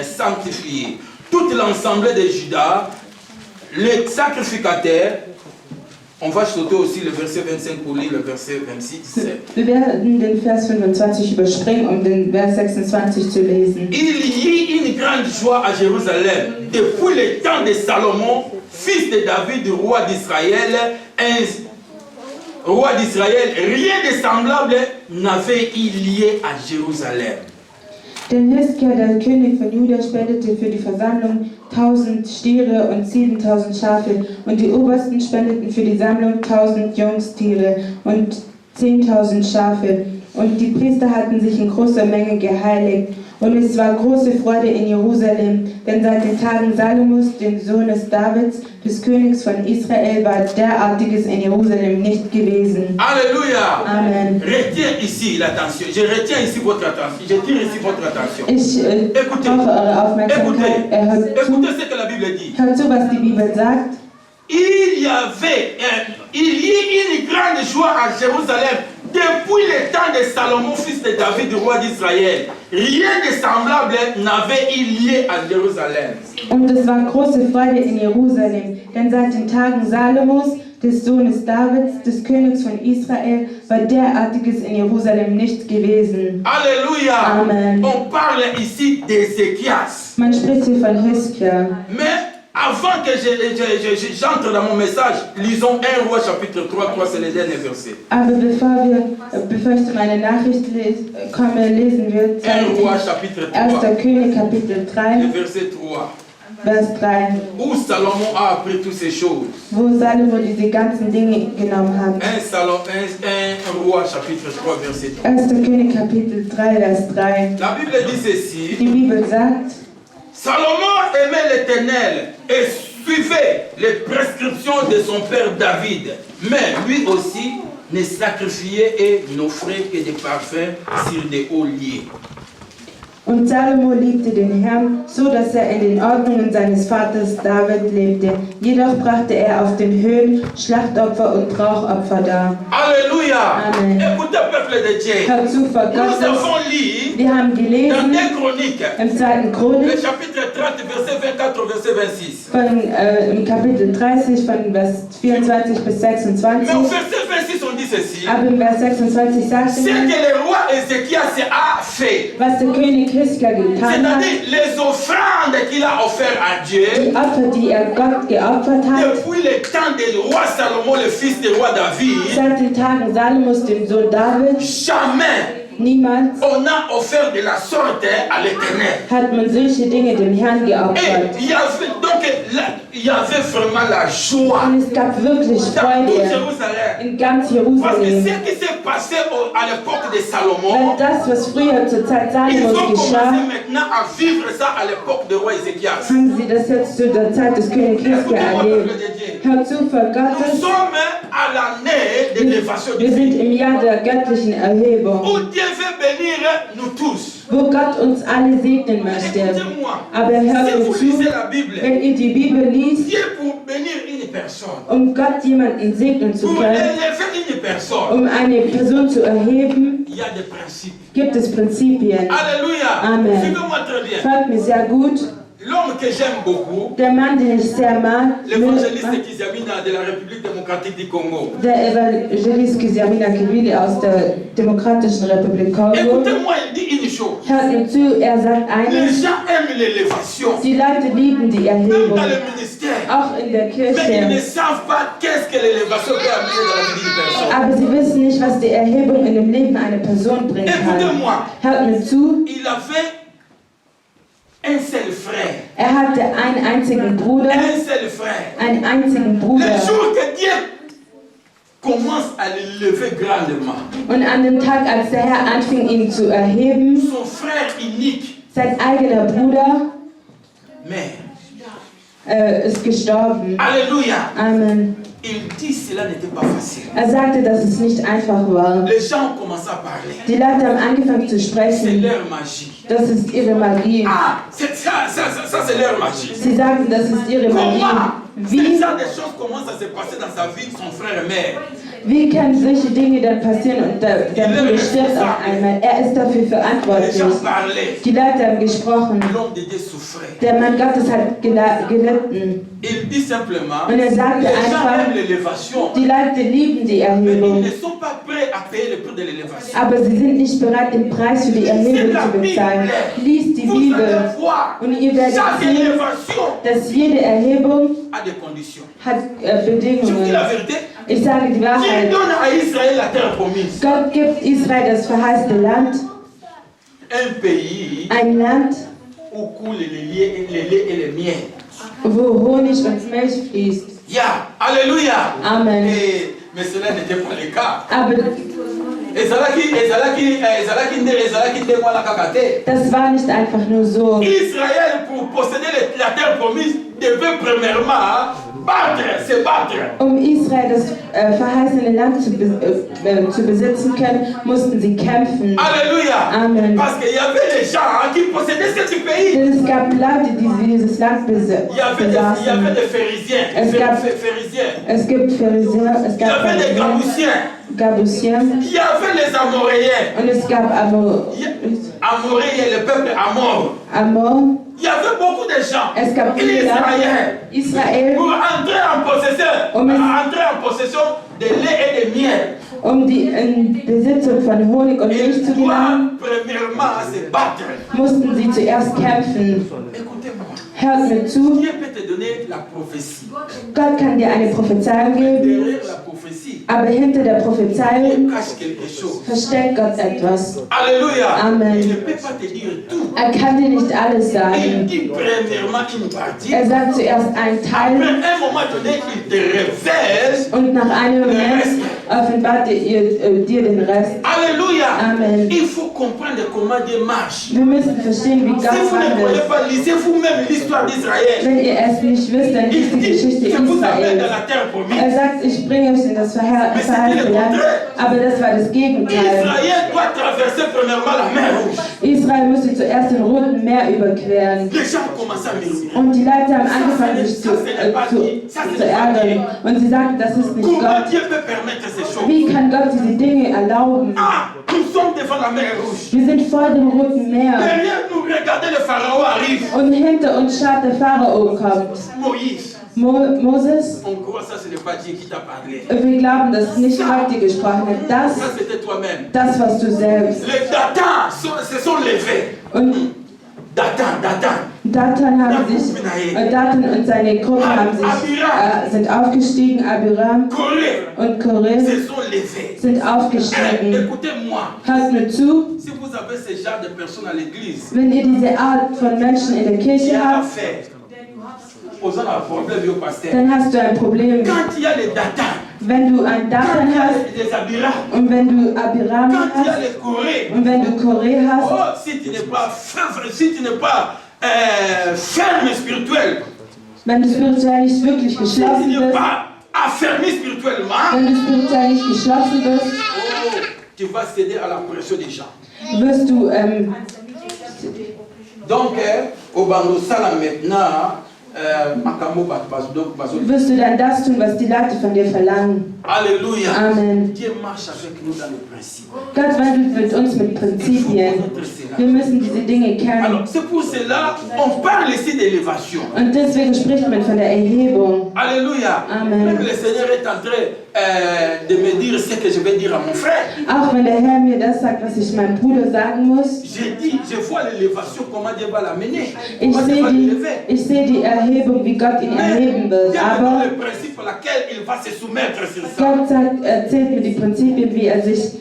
sanctifié. Toute l'assemblée de Juda, les sacrificateurs. On va sauter aussi le verset 25 pour lire le verset 26. Wir werden den Vers 25 überspringen, den Vers 26 zu lesen. Il y eut une grande joie à Jérusalem depuis le temps de Salomon, fils de David, roi d'Israël. Roi d'Israël, rien de semblable n'avait eu lieu à Jérusalem. Denn Hiskia, der König von Juda, spendete für die Versammlung 1000 Stiere und 7000 Schafe, und die Obersten spendeten für die Sammlung 1000 Jungstiere und 10.000 Schafe. Und die Priester hatten sich in großer Menge geheiligt. Und es war große Freude in Jerusalem, denn seit den Tagen Salomos, des Sohnes Davids, des Königs von Israel, war derartiges in Jerusalem nicht gewesen. Alléluia. Amen. Retiens ici l'attention. Je retiens ici votre attention. Je tire ici votre attention. Ich Écoutez, hoffe eure Aufmerksamkeit. écoutez ce que la Bible dit. Hört zu, was die Bibel sagt. Il y eut une grande joie à Jérusalem depuis le temps de Salomon, fils de David, roi d'Israël. Rien de semblable n'avait eu lieu à Jérusalem. Und es war große Freude in Jerusalem, denn seit den Tagen Salomos, des Sohnes Davids, des Königs von Israel, war derartiges in Jerusalem nicht gewesen. Alléluia. Amen. On parle ici d'Ézéchias. Man spricht hier von Hiskia. Mais avant que j'entre dans mon message, lisons 1 Roi chapitre 3, c'est le dernier verset. Aber bevor ich zu meiner Nachricht komme, lesen wir 1 Roi chapitre 3, 1. König Kapitel 3, le verset 3, Vers 3, où Salomon a appris toutes ces choses. wo Salomo diese ganzen Dinge genommen hat. 1 Roi chapitre 3, verset 3. 1. König Kapitel 3, Vers 3. La Bible dit ceci. Die Bibel sagt, Salomon aimait l'Éternel et suivait les prescriptions de son père David. Mais lui aussi ne sacrifiait et n'offrait que des parfums sur des hauts lieux. und Salomo liebte den Herrn, so dass er in den Ordnungen seines Vaters David lebte. Jedoch brachte er auf den Höhen Schlachtopfer und Rauchopfer dar. Alléluia. Amen. Écoutez, peuple de Dieu. Hört zu, Volk Nous Gottes. avons lu Wir haben dans gelesen 2 Chroniques, im 2. Chronik, le chapitre 30, verset 24 au verset 26. im Kapitel 30 von Vers 24 bis 26. Mais au verset 26, on dit ceci. Aber im Vers 26 sagt C'est er, que le roi Ézéchias a fait. was der König Hiskia getan hat, C'est-à-dire les offrandes qu'il a offertes à Dieu die Opfer, die er Gott geopfert hat, depuis le temps du roi Salomon, le fils du roi David. seit den Tagen Salomos, dem Sohn Davids, Jamais niemals on a offert de la sorte à l'Éternel. hat man solche Dinge dem Herrn Et geopfert. il y avait, donc, là, il y avait vraiment la joie Und es gab wirklich dans tout Freude Jérusalem. in ganz Parce que Jerusalem. ce qui s'est passé à l'époque de Weil Salomon, das, was früher zur Zeit ils ont Salomos commencé geschah, maintenant à vivre ça à l'époque du roi Ézéchias. haben sie das jetzt zu der Zeit des Königs Hiskia Écoutez-moi, peuple erlebt. de Dieu. Hört zu, Volk Nous Gottes, sommes à l'année de l'élévation wir sind divine. im Jahr der göttlichen Erhebung, Où Dieu veut bénir nous tous. wo Gott uns alle segnen möchte. Écoutez-moi. Aber hört Si mir vous zu, lisez la Bible, wenn ihr die Bibel liest, Dieu pour bénir une personne, um Gott jemanden segnen zu pour können, élever une personne, um eine Person zu erheben, il y a des principes. gibt es Prinzipien. Alléluia. Amen. Suivez-moi très bien. Folgt mir sehr gut. L'homme que j'aime beaucoup, Der Mann, den ich sehr mag, l'évangéliste Kizamina de la République démocratique du Congo. der Evangelist Kizamina Kibili aus der Demokratischen Republik Kongo. Écoutez-moi, il dit une chose. Hört ihm zu, er sagt Les eines, gens aiment l'élévation, die Leute lieben die même Erhebung, dans le ministère. auch in der Mais ils ne Kirche. savent pas qu'est-ce que l'élévation peut amener dans la vie d'une personne. Aber sie wissen nicht, was die Erhebung in dem Leben einer Person bringen kann. Écoutez-moi, Hört mir zu, il avait un seul frère. er hatte einen einzigen Bruder, Un seul frère. einen einzigen Le Bruder. jour que Dieu commence à l'élever grandement. Und an dem Tag, als der Herr anfing, ihn zu erheben, Son frère unique, sein eigener Bruder mais, ist gestorben. alléluia, Amen. il dit cela n'était pas facile. Er sagte, dass es nicht einfach war. Les gens ont commencé à parler. Die Leute haben angefangen zu C'est sprechen. leur magie. Das ist ihre Magie. Ah, ça c'est leur magie. Sie sagten, das ist ihre Magie. Comment ces Wie, genre de choses commencent à se passer dans sa vie, son frère et mère? wie können solche Dinge dann passieren und der Bruder stirbt auf einmal? Er ist dafür Les verantwortlich. gens parlaient. Die Leute haben gesprochen. L'homme de Dieu souffrait. Der Mann Gottes hat gelitten. Il dit simplement, Und er les sagte gens einfach, aiment l'élévation, die Leute lieben die mais ils Erhebung. ne sont pas prêts à payer le prix de l'élévation. Aber sie sind nicht bereit, den Preis für die Erhebung zu bezahlen. Lies die Vous allez Bibel voir, und ihr werdet chaque sehen, élévation dass jede Erhebung a des conditions. hat Je vous dis Bedingungen. la vérité, Ich sage die Dieu Wahrheit. donne à Israël la terre promise. Gott gibt Israel das verheißene Land, Un pays ein Land, où coulent les laits et les miel. wo Honig und Milch fließt. Ya, alléluia. Amen. Mais cela n'était pas le cas. Aber das war nicht einfach nur so. Israël, pour posséder la terre promise, devait premièrement se battre. Um Israel das verheißene Land zu besitzen können, mussten sie kämpfen. Alléluia. Amen. Parce qu'il y avait des gens qui possédaient ce pays. Denn es gab Leute, die dieses Land Il y avait besaßen. des Pharisiens. Es gibt Pharisäer, es Il y gab avait des Pharisäer, Gabusiens. Gabusiens Il y avait les Amoréens. und es gab Amoréens, le peuple Amor. Amor. Il y avait beaucoup de gens. Es gab viele Leute, Israel, Pour entrer en possession de lait et de miel. in Besitzung von Honig und Milch zu gelangen, Premièrement, se battre. mussten sie zuerst kämpfen. Écoutez-moi. Hört mir zu, Dieu peut te donner la prophétie. Gott kann dir eine Prophezeiung geben, Derrière la prophétie, aber hinter der il Prophezeiung cache quelque chose. versteckt Gott etwas. Alléluia. Amen. Il ne peut pas te dire tout. Er kann dir nicht alles Il sagen. dit premièrement une partie. Er sagt zuerst einen Après Teil un moment donné, il te révèle. und nach einem Moment offenbart dir den Rest. Alléluia. Amen. Il faut comprendre comment Dieu marche. Wir müssen verstehen, wie Si Gott vous ne connaissez handelt. pas, lisez vous-même l'histoire d'Israël. Wenn ihr es nicht wisst, dann ist Il die dit, Geschichte je vous amène dans Israels. la terre promise. Er sagt, ich bringe euch in das verheißene Land, aber das war das Gegenteil. Israël doit traverser premièrement la mer Rouge. Israel musste zuerst den Roten Meer überqueren. Les gens commencent à murmurer. Und die Leute haben angefangen, sich zu ärgern. Und sie sagten, das ist nicht Comment Gott. Dieu peut permettre ces choses? Wie kann Gott diese Dinge erlauben? Ah, nous sommes devant la mer Rouge. Wir sind vor dem Roten Meer. Derrière nous, regardez, le Pharaon arrive. Und hinter uns schaut der Pharao kommt. Moïse. Moses, On croit ça, ce n'est pas Dieu qui t'a parlé. wir glauben, dass nicht Gott dir gesprochen hat. Ça, c'était toi-même. Das warst du selbst. Les Datans se sont levés. Und Dathan. Dathan und seine Gruppe sind aufgestiegen. Abiram Corée und Koré se sont levés. sind aufgestiegen. Écoutez-moi. Hört mir zu, Si vous avez ce genre de personnes à l'église, wenn ihr diese Art von Menschen in der il y Kirche a habt, affaire. Posons un problème au pasteur. dann hast du ein Problem. Quand il y a les Dathan, Wenn du einen quand Dathan il y a hast les Abiram, und wenn du Abiram quand il y a hast les Corée, und wenn du Koré hast, oh, si tu n'es pas ferme spirituel, wenn du spirituell nicht wirklich si tu geschlossen n'es bist, pas affermi spirituellement, wenn du spirituell nicht geschlossen bist, oh, tu vas céder à la pression des gens. wirst du Donc, au Bandosala maintenant, wirst du dann das tun, was die Leute von dir verlangen. Alléluia. Amen. Dieu marche avec nous dans le principe. Gott wandelt mit uns mit Prinzipien. Wir müssen diese Dinge kennen. Alors, c'est pour cela on parle ici d'élévation. Und deswegen spricht man von der Erhebung. Alléluia. Amen. Même le Seigneur est en train de me dire ce que je vais dire à mon frère. Auch wenn der Herr mir das sagt, was ich meinem Bruder sagen muss. Je vois l'élévation, comment Dieu va l'amener. Ich Comment Dieu va l'élever. sehe die Erhebung, wie Gott ihn erheben wird. Dieu me Aber donne le principe pour lequel il va se soumettre sur ça. Gott erzählt mir die Prinzipien, wie er sich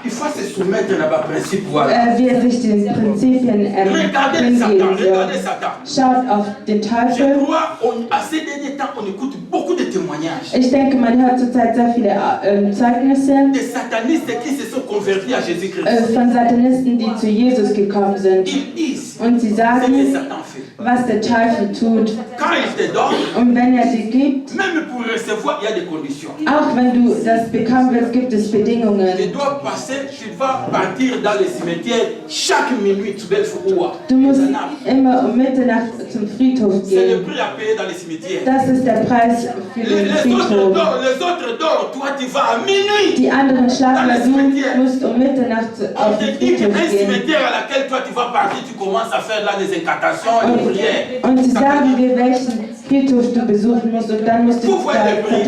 Il faut se soumettre là-bas, principe, voilà. den Prinzipien Regardez hingeben Satan, soll. regardez Satan. Schaut auf den Je Teufel. crois, à ces derniers temps, on écoute beaucoup de témoignages. témoignages Ich denke, man hört zurzeit sehr viele Zeugnisse des satanistes qui se sont convertis à Jésus-Christ. von Satanisten, die zu Jesus gekommen sind. Ils disent Und sie ce que sagen, Satan fait. was der Teufel tut. Quand il te donne, Und wenn er sie gibt, même pour recevoir, il y a des conditions. auch wenn du das bekommen willst, gibt es Tu Bedingungen. dois passer, tu vas partir dans les cimetières chaque minuit, tu vas faire. Du musst immer um Mitternacht zum Friedhof C'est le gehen. prix à payer dans les cimetières. Das ist der Preis für den Les autres Friedhof. dorment, toi tu vas à minuit. Die anderen schlafen, weil du musst um Mitternacht On auf te den dit qu'un Friedhof gehen. cimetière à laquelle toi tu vas partir, tu commences à faire là des incantations et des prières. Und sie sagen dir, welchen Friedhof du besuchen musst, und dann musst du Vous voyez les prix.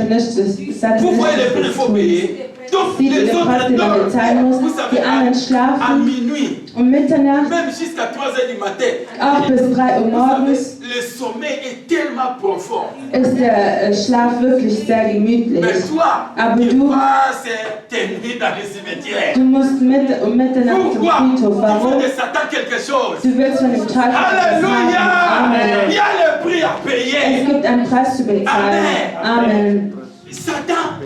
Vous voyez les prix, il faut tun. payer. Donc Sieht ihr les den Preis, autres den du dorment, bezahlen vous musst? savez, Die anderen à schlafen minuit, um Mitternacht, même jusqu'à 3 h du matin. auch bis 3 Uhr Vous morgens savez, le sommeil est tellement profond. ist der Schlaf wirklich sehr gemütlich. Mais toi, Aber tu du, passes tes nuits dans les cimetières. du musst um Mitternacht zum Pourquoi? Friedhof. Tu Warum? veux de Satan quelque chose. Du willst von dem Teufel etwas Alléluia! haben. Il y Amen. a le prix à Es payer. gibt einen Preis zu bezahlen. Amen. Satan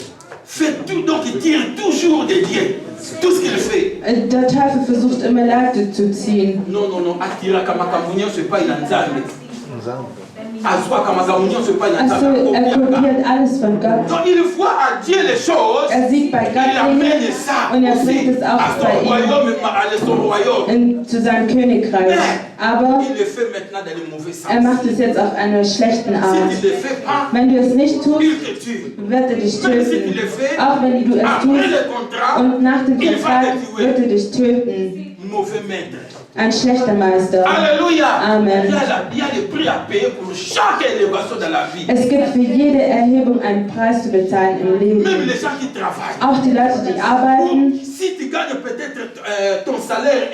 fait tout, donc il tire toujours des dieux. Tout ce qu'il fait. Der Teufel versucht immer Leute zu ziehen. Non, non, non. Atira kamakamunyo, c'est pas il nzambe. Azwa kamakamunyo, c'est pas il Also, er nzambe. kopiert alles von Gott. Donc il voit à Dieu les choses. Er sieht bei Il Gott amène Dinge ça und er aussi bringt es auch à son bei ihm royaume, à son royaume. zu seinem Königreich. Aber Il le fait maintenant dans le mauvais sens. er macht es jetzt auf einer schlechten Art. Si tu ne le fais pas, Wenn du es nicht tust, il te tue. wird er dich Même si tu töten. le fais, Auch wenn du es après tust le contrat, und nach dem il va Vertrag te wird tuer. er dich töten. Mauvais maître. Ein schlechter Meister. Alléluia. Amen. Il y a le prix à payer pour chaque élévation dans la vie. Es gibt für jede Erhebung einen Preis zu bezahlen im Même Leben. les gens qui travaillent. Auch die Leute, die Ou arbeiten. si tu gagnes peut-être ton salaire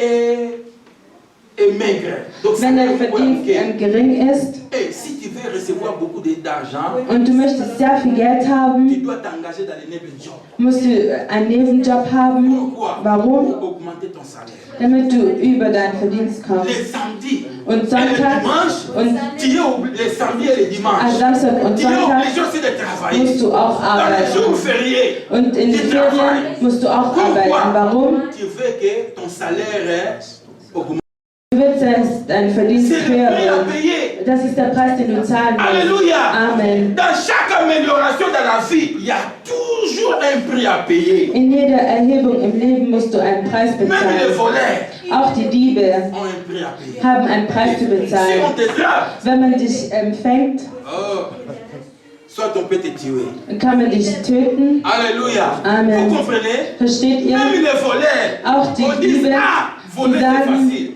est maigre. Donc Wenn dein c'est Verdienst gering ist et si tu veux recevoir beaucoup d'argent, und du möchtest sehr viel Geld tu haben, dois t'engager dans les nebenjobs. musst du einen Nebenjob haben. Pourquoi? Warum? Pour augmenter ton salaire. Damit du über deinen Verdienst kommst. Les samedis Und et le Sonntag dimanche, und tu es obligé, les samedis et les dimanches, Samstag und tu es Sonntag obligé aussi de travailler. musst du auch Dans les jours arbeiten. fériés, Und in den Ferien musst du auch arbeiten. Warum? tu veux que ton salaire augmente. Du willst, dass dein Verdienst C'est le höher prix à wird. payer. Das ist der Preis, den du zahlen musst. Alléluia. Amen. Dans chaque amélioration dans la vie, il y a toujours un prix à payer. In jeder Erhebung im Leben musst du einen Preis Même les bezahlen. voleurs Auch die Diebe ont un prix à payer. haben einen Preis zu Si bezahlen. on te trappe, Wenn man dich empfängt, soit on peut te tuer. kann man dich töten. Alléluia. Amen. Vous comprenez? Versteht ihr? Même les voleurs, Auch die on dit, Diebe, ah, die voler c'est sagen, facile.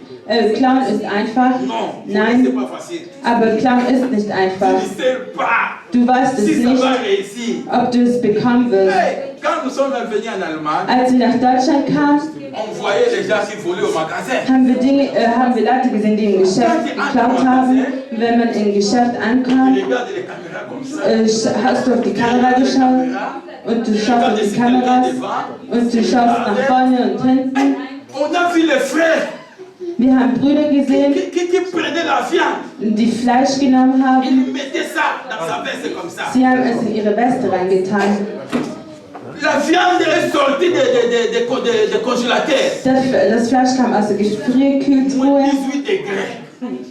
Klauen ist einfach. Non, voler c'est Nein, pas facile. aber Klauen ist nicht Tu einfach. ne sais pas Du weißt es si ça nicht, va réussir. ob du es bekommen wirst. Hey, quand nous sommes venus en Allemagne, Als wir nach Deutschland kamen, on voyait les gens qui volaient au magasin. haben wir Leute gesehen, die im Geschäft geklaut haben. Wenn man im Geschäft Tu ankam, regardes les caméras comme ça. hast du auf die Kamera geschaut und du schaust auf die Kameras und du schaust nach vorne und hinten. On a vu les frères Wir haben Brüder gesehen, qui prenaient la viande. die Fleisch genommen haben. Ils mettaient ça dans sa veste comme ça. Sie haben es in ihre Weste reingetan. La viande est sortie des congélateurs. Das Fleisch kam aus der Gefrierkühltruhe. Moins 18 degrés.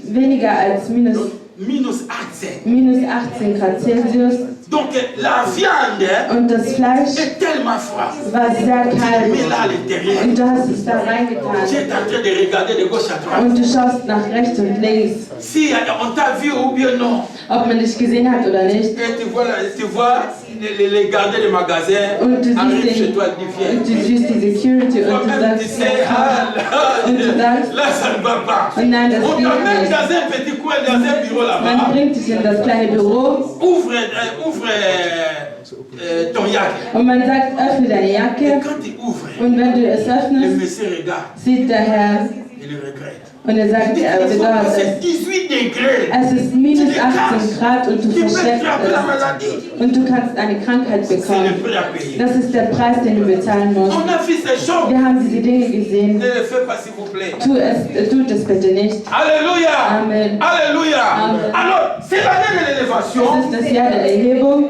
Weniger als minus Minus 18. 18 Grad Celsius. Donc la viande Und das Fleisch est tellement froide. war sehr kalt. Mais là à l'intérieur, Und du hast es da tu reingetan. es en train de regarder de gauche à droite. Und du schaust nach rechts und links, Si on t'a vu ou bien non. ob man dich gesehen hat oder nicht. Et tu vois les gardiens des magasins Und du arrivent chez siehst, toi et und disent du siehst die Security und du toi-même tu sagst, sais, ah, und du sagst, là ça ne va pas. und nein, das On geht t'emmène nicht. dans un petit coin, dans un bureau Man là-bas. bringt dich in das kleine Büro Ouvre ton yak. und man sagt, öffne deine Et Jacke. quand tu ouvres, Und wenn du es le öffnest, monsieur regarde, sieht der Herr il le regrette. und er sagt, er bedauert C'est es. 18 degrés. Es ist minus 18 Grad und du Tu peux verschleppst attraper la es. maladie. Und du kannst eine Krankheit C'est le bekommen. prix à payer. Das ist der Preis, den du bezahlen musst. On a vu ces choses. Wir haben diese Dinge Ne gesehen. le fais pas s'il vous plaît. Tut es bitte nicht. Alléluia. Amen. Alléluia. Amen. Alors, c'est l'année de Es l'élévation. ist das Jahr der Erhebung.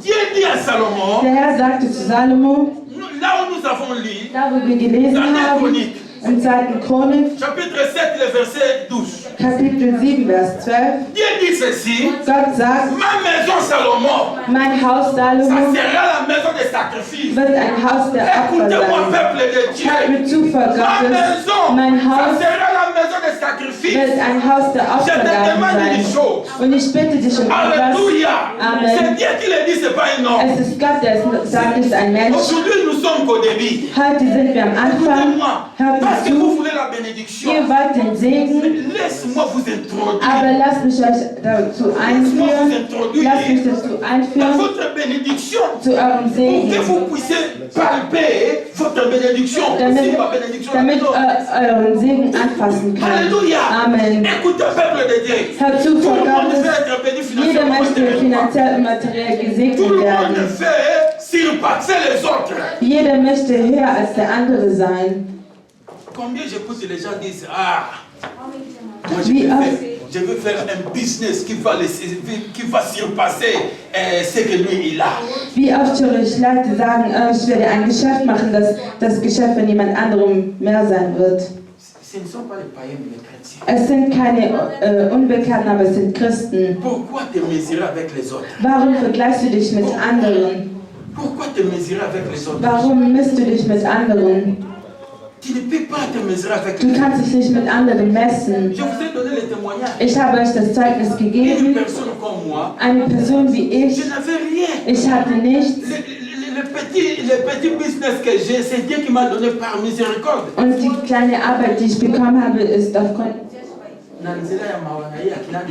Dieu dit à Salomon, Der Herr sagte zu Salomo, là où nous avons lu, da wo wir gelesen dans les haben, Chroniques, in 2. Chronik, chapitre 7, le verset 12, Kapitel 7, Vers 12, Dieu dit ceci, Gott sagt, ma maison Salomon, mein Haus ça Salomo sera la maison des sacrifices. wird ein Haus der Opfer Écoutez-moi, sein. peuple de Dieu. Hört mir zu, Volk Ma Gottes, maison, mein ça Haus sera la maison des sacrifices. wird ein Haus der Je te Opfergaben demande une sein. chose. Und ich bitte dich um etwas. Alléluia. Amen. C'est Dieu qui le dit, c'est pas un homme. Es ist Gott, der es sagt, nicht ein Mensch. Aujourd'hui, nous sommes qu'au début. Heute sind wir am Anfang. Écoutez-moi. Hört Parce mir que vous zu. voulez la bénédiction. Ihr wollt den Segen, Laisse-moi vous introduire. aber lasst mich euch dazu einführen. Lasst mich dazu Dans einführen, votre bénédiction. zu eurem Pour que Segen. vous puissiez palper votre bénédiction. Damit, Aussi, ma bénédiction. damit euren Segen anfassen kann. Alléluia. Amen. Écoutez, peuple de Dieu. Hört zu, Tout Volk le monde Gottes. veut être béni Jeder financièrement. möchte finanziell und materiell Tout gesegnet le monde werden. veut surpasser les autres. Jeder möchte höher als der andere sein. Combien j'écoute les gens disent, ah, moi Wie oft, je veux faire un business qui va surpasser ce que lui il a. wie oft höre ich Leute sagen, ich werde ein Geschäft machen, dass das Geschäft von jemand anderem mehr sein wird. Ce ne sont pas les païens mais les chrétiens. Es sind keine Unbekannten, aber es sind Christen. Pourquoi te mesurer avec les autres? Warum vergleichst du dich mit anderen? Pourquoi te mesurer avec les autres? Warum misst du dich mit anderen? Tu ne peux pas te mesurer avec Du les autres. kannst dich nicht mit anderen messen. Je vous ai donné les témoignages. Ich habe euch das Zeugnis Une gegeben. personne comme moi, Eine Person wie je ich, n'avais rien. ich hatte nichts. Le petit business que j'ai, c'est Dieu qui m'a donné par miséricorde. Und die kleine Arbeit, die ich bekommen habe, ist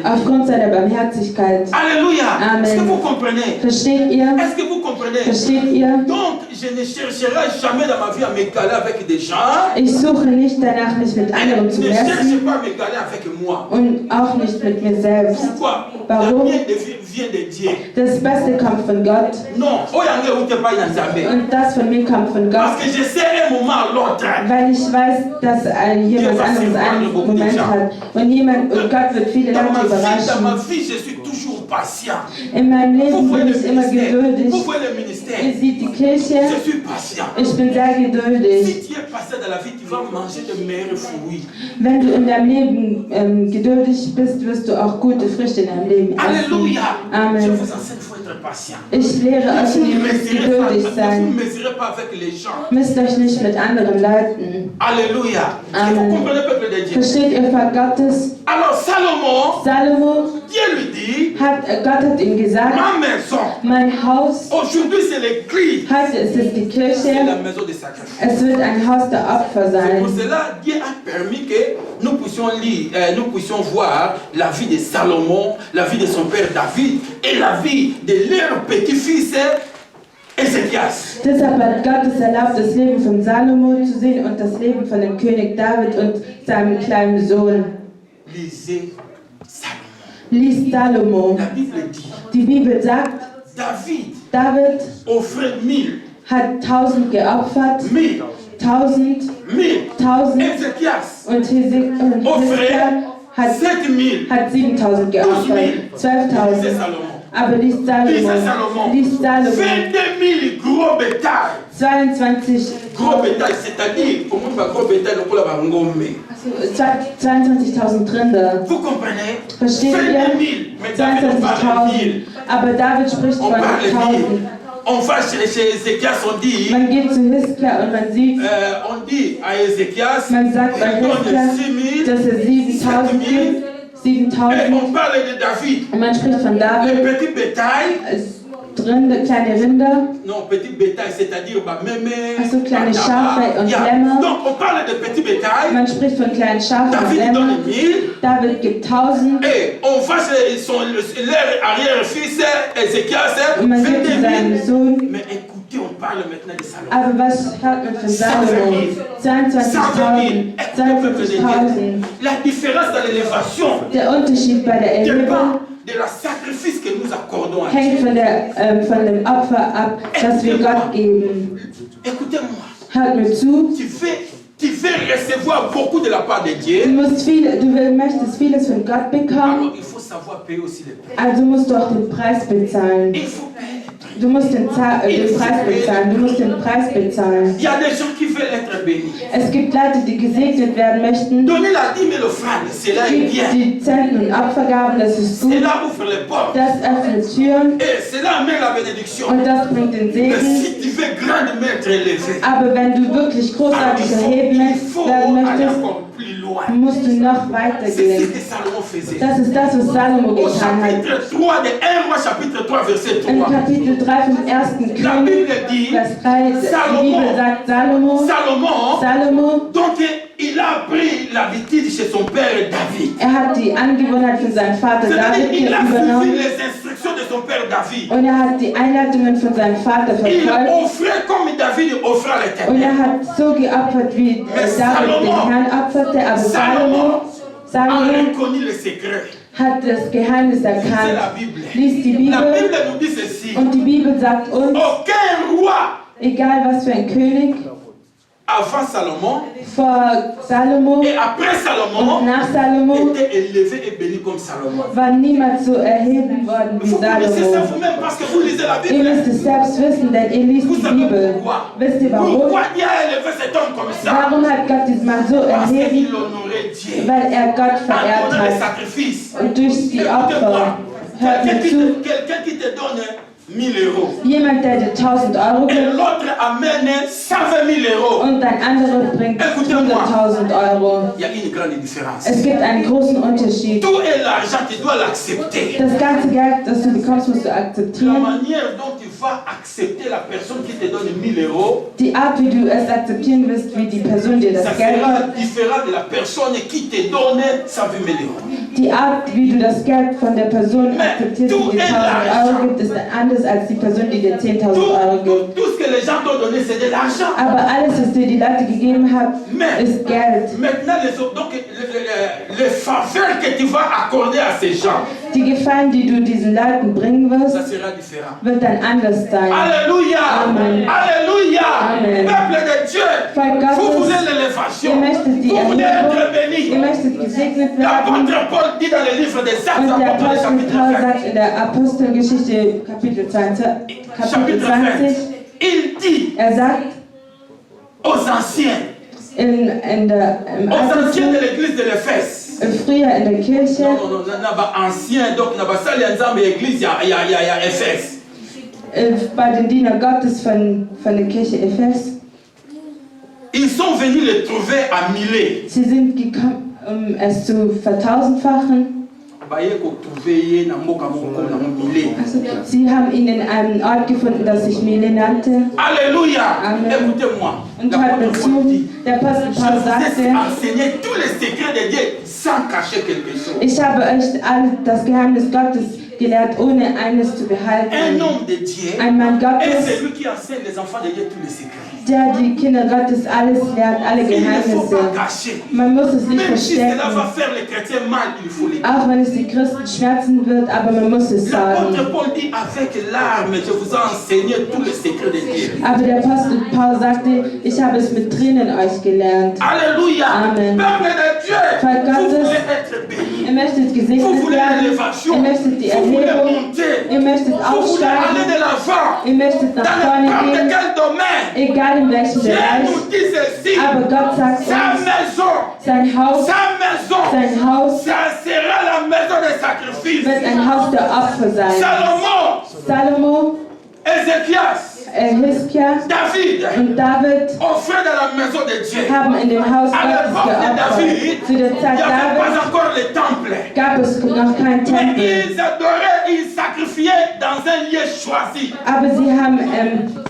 aufgrund seiner Barmherzigkeit. Alléluia. Amen. Est-ce que vous comprenez? Versteht ihr? Est-ce que vous comprenez? Versteht ihr? Donc, je ne chercherai jamais dans ma vie à m'égaler avec des gens. Ich suche nicht danach, mich mit Ne anderen zu cherche messen pas à m'égaler avec moi. und auch nicht mit mir selbst. Pourquoi? Warum? La bien vient de Dieu. Das Beste kommt von Gott Non, Oyange ou te pas Yanzambe. und das von mir kommt von Parce Gott, que je sais un moment à l'autre. weil ich weiß, dass jemand anderes einen Moment hat. Und Gott wird viele Dans Leute ma überraschen. vie, je suis toujours patient. In meinem Vous Leben voyez bin le ich immer ministère. geduldig. Vous voyez le ministère. Ihr seht die Kirche, Je suis patient. ich bin sehr geduldig. Si tu es patient dans la vie, tu vas manger de meilleurs fruits. Wenn du in deinem Leben geduldig bist, wirst du auch gute Früchte in deinem Leben essen. Alléluia. Je Amen. vous enseigne, il faut être patient. Ich lehre euch, Vous ihr ne müsst mesurez geduldig pas, vous sein. ne mesurez pas avec les gens. Müsst euch nicht mit anderen Leuten. Alléluia. Est-ce que Amen. vous comprenez, peuple de Dieu? Versteht ihr, Volk Gottes? Alors, Salomon, Salomo Dieu lui dit, Gott hat ihm gesagt, ma maison, mein Haus, aujourd'hui c'est l'église, heute ist es die c'est la Kirche, maison des sacrifices. es wird ein Haus der Opfer C'est pour sein. cela Dieu a permis que nous puissions lire, nous puissions voir la vie de Salomon, la vie de son père David et la vie de leur petit-fils Ézéchias. Deshalb hat Gott es erlaubt, das Leben von Salomo zu sehen und das Leben von dem König David und seinem kleinen Sohn. Lisez Salomon. Lies Salomo. La Bible dit, Die Bibel sagt, David offrait 1000, hat 1000 geopfert, 1000, 1000, 1000. 1000 Ézéchias und Hesekiah hat 7000. 7000 geopfert, 12.000. C'est Salomon. Aber lies Lisez Salomo, Salomon. lies Salomo, 22 000 gros bétail. 22 Gros bétail, c'est-à-dire, pour moi, gros bétail, on peut l'avoir ngombe. 22.000 Rinder. Vous comprenez? Versteht 22 000. ihr? Mais David, on parle de 1000. 22.000. Aber David spricht On von parle de 1000. 1000. On va chez Ézéchias, on dit, Man geht zu Hiskia und man sieht, on dit à Ézéchias, man sagt bei il donne Hiskia, 6 000. dass er 7000 gibt, Et 7000. on parle de David. Und man spricht von Le David, petit bétail, Rinde, kleine Rinder, non, petit bétail, c'est-à-dire mémé. also kleine Schafe und Lämmer. Donc on parle de petit bétail. Man spricht von kleinen Schafen und David donne Lämmern. 1000. David gibt 1000 Et on va chez leur arrière-fils, Ézéchias, und man gibt 22 zu 000. seinem Sohn. Mais écoutez, on parle maintenant de Salomon. Aber was hört man von Salomo? 22.000, 22.000. La différence dans l'élévation Der Unterschied bei der Erhebung dépend de la sacrifice que nous accordons à hängt Dieu. von dem Opfer ab, das wir Gott geben. Écoutez-moi, Hört mir zu. tu veux recevoir beaucoup de la part de Dieu. Du möchtest vieles von Gott bekommen, Alors il faut savoir payer aussi les prix. also musst du auch den Preis bezahlen. Il faut payer les prix. Du musst den Preis bezahlen. Du musst den Preis bezahlen. Il y a des gens qui veulent être bénis. Es gibt Leute, die gesegnet werden möchten. Donner la dîme et l'offrande, cela est bien. Die Zehnten und Opfergaben, das ist gut. Cela ouvre les portes. Das öffnet Türen Et cela amène la bénédiction. und das bringt den Mais Segen. si tu veux grandement être élevé, Aber wenn du wirklich großartig erheben il faut werden aller möchtest, encore plus loin. musst du noch weiter C'est ce gehen. que Salomon faisait. Das ist das, was Salomo Au getan hat. chapitre 3 de 1 roi, chapitre 3, verset In 3. Kapitel 3 vom 1. La König, Bible dit, Vers 3, die Bibel sagt Salomon, Salomo, donc il a pris l'habitude chez son père David. hat die Angewohnheit von seinem Vater C'est-à-dire David qu'il a suivi übernommen les instructions de son père David. und hat die Einleitungen von seinem Vater Il verfolgt. offrait comme David offrait à Und l'Éternel. hat so geopfert, wie David den Herrn opferte. Aber A Salomo reconnu le secret. hat das Geheimnis C'est la erkannt. Bible. Lies die La Bibel Bible nous dit ceci. und die Bibel sagt uns, Aucun roi egal was für ein König, avant Salomon vor Salomo et après und Salomon nach Salomo était élevé et béni comme Salomon. war niemand so erheben worden wie Vous connaissez ça Salomo. vous-même parce que vous lisez la Ihr Bible. müsst es selbst wissen, denn ihr liest Vous die savez Bibel. pourquoi? Wisst ihr warum? Pourquoi Dieu a élevé cet homme comme ça? Warum hat Gott diesen Mann so Parce erheben? qu'il honorait Dieu. Weil er Gott En verehrt donnant les hat. sacrifices. Und durch die Opfer. Écoutez-moi. Hört mir zu. Quelqu'un qui te donne 1000 euros. Jemand, der dir 1000 Euro Et gibt l'autre amène 120 000 euros. und ein anderer bringt 100.000 Euro. Il y a une grande différence. Es gibt einen großen Unterschied. Tout et l'argent, tu dois l'accepter. Das ganze Geld, das du bekommst, musst du La akzeptieren. manière dont tu vas accepter la personne qui te donne 1000 euros, Die Art, wie du es akzeptieren wirst, wie die Person dir ça das Geld sera gibt. différent de la personne qui te donne 120 000 euros. Die Art, wie du das Geld von der Person akzeptierst, die dir 1000 Euro gibt, ist anders als die Person, die dir 10.000 Euro gibt. Tout ce que les gens t'ont donné, c'est de l'argent. Aber alles, was dir die Leute gegeben haben, Mais ist Geld. maintenant, les faveurs que tu vas accorder à ces gens, Die Gefallen, die du diesen Leuten bringen wirst, ça sera différent. wird dann anders sein. Alléluia! Amen. Alléluia! Amen. Peuple de Dieu, Volk Gottes, vous voulez ihr l'élévation, möchtet die vous voulez Erhebung, être béni. ihr möchtet gesegnet werden. L'apôtre Paul dit dans le livre des Actes, Und der apôtre Apostel chapitre Paul 20, sagt in der Apostelgeschichte Kapitel 20, chapitre 20, il dit er sagt aux anciens, im aux anciens de Ephesus, l'église de l'Éphèse, früher in der Kirche, non, ancien, donc n'a pas ça, les ensemble église, il y a Éphèse. bei den Dienern Gottes von der Kirche Ephes. Ils sont venus le trouver à Milet. Sie sind gekommen, um es zu vertausendfachen. Also, sie haben ihn in einem Ort gefunden, das sich Mile nannte. Alléluia. Amen. Écoutez-moi. Und hört mir zu, der Apostel Je Paul vous ai sagte, enseigné tous les secrets de Dieu sans cacher quelque chose. ich habe euch alle das Geheimnis Gottes gelehrt, ohne eines zu Un behalten. homme de Dieu Ein Mann est Gottes, celui qui enseigne les enfants de Dieu tous les secrets. der die Kinder Gottes alles lehrt, alle Il ne faut Geheimnisse. pas cacher. Man muss es nicht Même si cela verstecken, va faire les chrétiens mal, il faut les dire. auch wenn es die Christen schmerzen wird, aber man muss es sagen. L'apôtre Paul dit avec larmes, je vous ai enseigné tous les secrets de Dieu. Aber der Apostel Paul sagte, ich habe es mit Tränen euch gelernt. Alléluia. Amen. Peuple de Dieu, Volk vous Gottes, voulez être béni. Ihr möchtet Vous gesegnet voulez werden, l'élévation. ihr möchtet die Vous voulez Erhebung, monter. ihr möchtet Vous voulez aller aufsteigen, de l'avant. ihr möchtet nach Dans vorne n'importe gehen, quel domaine. egal in welchem Dieu Bereich. nous dit ceci. Aber Gott sagt Sa uns, maison, sein Haus sein Haus, ça sera la maison de sacrifice. wird ein Haus der Opfer sein. Salomon, Salomo, Ézéchias, Hiskia David und David offraient dans la maison de Dieu. haben in dem Haus À Gottes l'époque de David, geopfert. Zu der il n'y Zeit avait pas Davids encore le temple. gab es noch kein Mais Tempel. ils adoraient, ils sacrifiaient dans un lieu choisi. Aber sie haben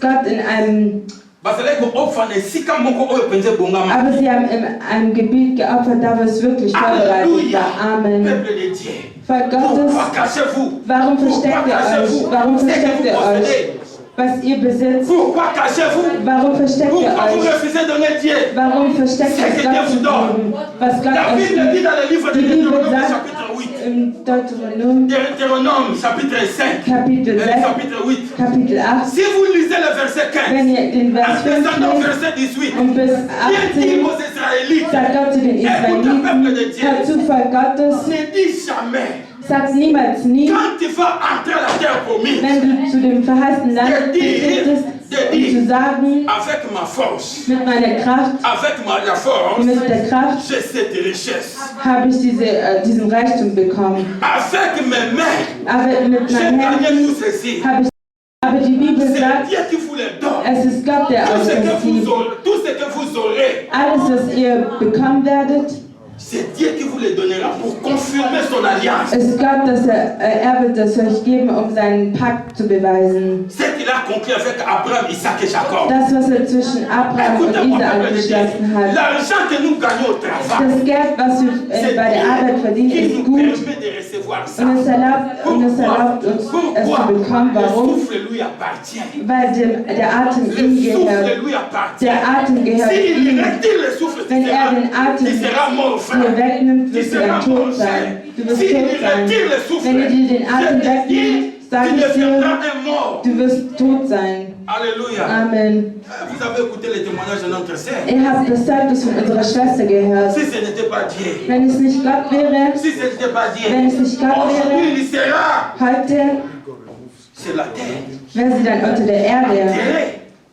Gott in einem, Parce que offre esika moko oyo penze bongama. aber sie haben in einem Gebiet geopfert, da wo es wirklich vorbereitet Alléluia. war. Amen. Peuple de Dieu. Volk Gottes, Pourquoi cachez-vous? warum versteckt Pourquoi ihr euch? cachez-vous? Warum Ce que versteckt vous ihr euch? possédez. Was ihr besitzt? Pourquoi cachez-vous? Warum versteckt ihr Pourquoi vous euch? refusez de donner Dieu? Warum versteckt Ce ihr que Gott Dieu zu vous donne. geben? Was Gott La euch Bible dit gibt? dans le livre de Die Bibel Deutéronome sagt chapitre 8. im Deuteronom Deutéronome chapitre 5. Kapitel 6, Chapitre 8. Kapitel 8, Si vous lisez le verset 15, wenn ihr den en Vers 5 descendant au lest verset 18, und bis Dieu dit 18, aux Israélites, sagt Gott zu den Israeliten, hört zu, Volk Gottes, ne dis jamais, Sag niemals nie, Quand tu vas entrer à la terre promise, wenn du zu dem verheißenen Land betretest, zu sagen, avec ma force, mit meiner Kraft, avec la force, mit der Kraft j'ai cette richesse. habe ich diesen Reichtum bekommen. Avec mes mains, Aber mit j'ai meinen gagné Händen tout ceci. habe ich. Aber die Bibel C'est sagt, Dieu qui vous les donne. es ist Gott, der Tout euch ce das que gibt. tout ce que vous aurez, Alles, was ihr bekommen werdet, c'est Dieu qui vous les donnera pour confirmer son alliance. ist Gott, dass er wird das euch geben, um seinen Pakt zu beweisen. Ce qu'il a accompli avec Abraham, Isaac et Jacob. Das, was er zwischen Abraham und Écoutez-moi, Isaak peuple de Dieu. geschlossen hat. L'argent que nous gagnons au travail, Das Geld, was wir bei der Arbeit verdienen, qui ist nous gut. permet de recevoir ça. Und es erlaubt uns, es zu bekommen. Le Warum? souffle lui appartient. Weil der Atem Le ihm souffle gehört. lui appartient. Der Atem gehört S'il ihm. retire le souffle, Wenn er den Atem tu seras mort, dir frère. wegnimmt, Tu wirst du seras dann mort, tot sein. frère. Du wirst S'il tot sein. retire le souffle, Wenn er dir den Atem je te dis, wegnimmt, tu sag ich dir, deviendras un mort. du wirst tot sein. Alléluia. Amen. Vous avez écouté les témoignages de notre sœur. Ihr habt das Zeugnis von unserer Schwester gehört. Si ce n'était pas Dieu, Wenn es nicht Gott wäre, si ce n'était pas Dieu, wenn es nicht Gott aujourd'hui wäre, il sera heute sur la terre. wäre sie dann unter der Erde. Terre.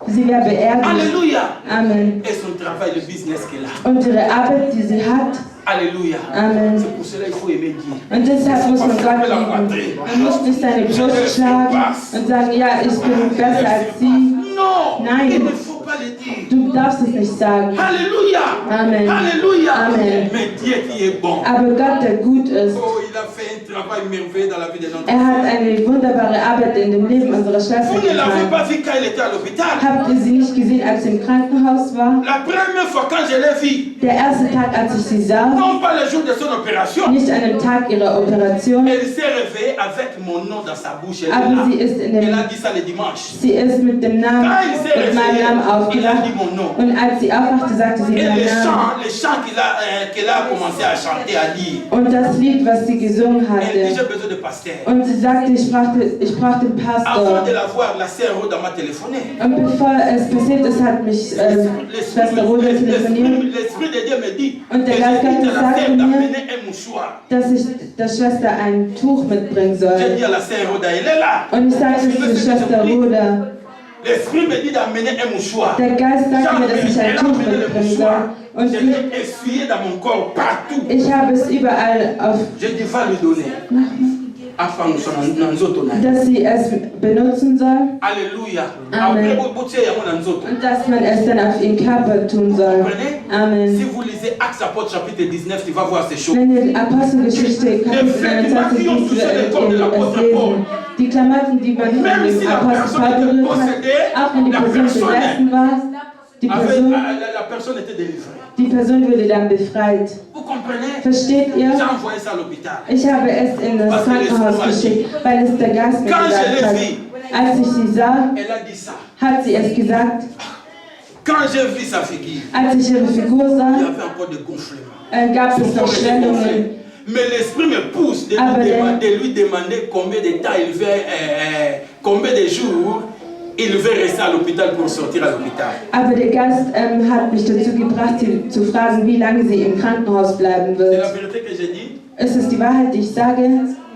Sie wäre beerdigt. Alléluia. Amen. Et son travail, le business qu'elle a. Und ihre Arbeit, die sie hat, Alléluia. Amen. C'est pour cela qu'il faut aimer Dieu. Und deshalb muss man Gott lieben. Man muss nicht seine Brust schlagen und sagen, ja, ich bin besser als sie. Non, Nein. il ne faut pas le dire. Du darfst es nicht sagen. Alléluia. Amen. Alléluia. Amen. Mais Dieu qui est bon. Aber Gott, der gut ist, Oh, il a fait un travail merveilleux dans la vie de notre hat frère. eine wunderbare Arbeit in dem Leben unserer Schwester Vous ne l'avez getan. pas vu quand il était à l'hôpital. Habt ihr sie nicht gesehen, als sie im Krankenhaus war? La première fois quand je l'ai vue, Der erste Tag, als ich sie sah, non pas le jour de son opération, nicht an dem Tag ihrer Operation, elle s'est réveillée avec mon nom dans sa bouche. Elle, aber sie est ist là. Elle a dit ça le dimanche. sie ist mit dem Namen, Quand il s'est mit meinem réveillé, Namen il a aufgewacht. dit mon nom. Und als sie aufwachte, sagte sie Et meinen Namen. les chants qu'elle a commencé à chanter, à dire, Und das Lied, was sie gesungen elle dit, j'ai hatte. besoin de pasteur. Und sie sagte, ich brauche den Avant Pastor. de la voir, la sœur Rhoda m'a téléphoné. Und bevor es passiert ist, hat mich Schwester Rosa telefoniert, L'esprit de Dieu me dit Und que der Geist j'invite Gottes la sagte sœur mir, d'amener un mouchoir. dass ich der Schwester ein Tuch mitbringen J'ai soll. dit à la sœur Rhoda, elle est là. Und ich sagte es zur Schwester Roda. L'esprit me dit d'amener un mouchoir. Der Geist sagte mir, dass ich ein Elle a Tuch amené le mitbringen soll. mouchoir. Und Je l'ai essuyé dans mon corps partout. ich habe es überall auf, J'ai dit, va lui donner. Afin nous sommes dans nzoto na. dass sie es benutzen soll Alléluia. Amen. Après, vous tirez dans nzoto. und dass man es dann auf ihren Körper tun soll. Comprenez? Si Amen. vous lisez Actes apôtres chapitre 19, tu vas voir ces choses. Wenn ihr die Apostelgeschichte Kapitel 29 liest, werdet ihr es lesen. Die Klamotten, die man von Même si dem la Apostel personne Paul était berührt hat, possédée, auch wenn die la Person personne, besessen war, la personne était délivrée. die Person wurde dann befreit. Vous comprenez? Versteht ihr? J'ai envoyé ça à l'hôpital. Ich habe es in das Krankenhaus geschickt, weil es der Geist mir Quand je gesagt l'ai hat. vu, Als ich sie sah, elle a dit ça. hat sie es gesagt. Quand j'ai vu sa figure, Als ich ihre Figur il y sah, avait encore des gonflements. gab es noch Schwellungen. Mais l'esprit me pousse de Ah, lui demander combien de temps il veut, combien de jours il veut rester à l'hôpital pour sortir à l'hôpital. Aber der Geist hat mich dazu gebracht, sie zu fragen, wie lange sie im Krankenhaus bleiben C'est la wird. vérité que j'ai dit. Ist es die Wahrheit, die ich sage?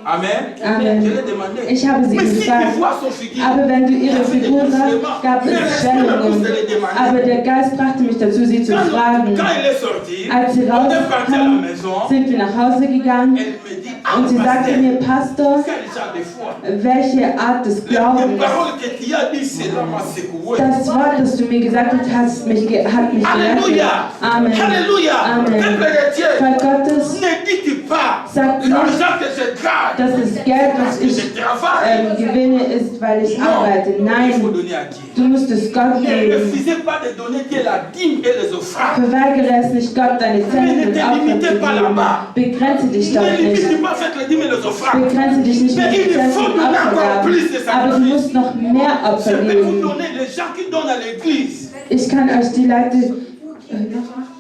Amen. Amen. Je l'ai demandé. Ich habe sie Mais si gefragt. tu vois son figure, Aber wenn du il y ihre avait des Figur sahst, gonflements. gab Mais es l'esprit me pousse Schwellungen. de les demander. Aber der Geist brachte mich dazu, sie zu fragen. Quand il est sorti, Als sie on est parti à la rauskam, maison. sind wir nach Hause gegangen Elle me dit, ah, und sie sagte pasteur, mir, Pastor, quel genre de foi. welche Art des Les Glaubens, paroles que tu as dit, cela m'a secoué. das Wort, das du mir gesagt hast, hat mich gerettet. Alléluia. Amen. Alléluia. Amen. Peuple de Dieu, Volk Gottes, ne dites pas Sag nicht, l'argent que je gagne, dass das Geld, parce was que ich je travaille. gewinne, ist, weil ich arbeite. Il faut Nein, donner à Dieu. du musst es Gott Ne geben. refusez pas de donner Dieu la dîme et les offrandes. Verweigere es nicht Gott, deine Zehnten und Opfer zu geben. Begrenze dich doch Ne nicht. limitez pas avec les dîmes et les offrandes. Begrenze dich nicht mit Mais il Zehnten faut und donner encore Opfergaben. plus de Aber du sacrifices. musst noch mehr Je Opfer vais vous geben. donner les gens qui donnent à l'église. Ich kann euch die Leute,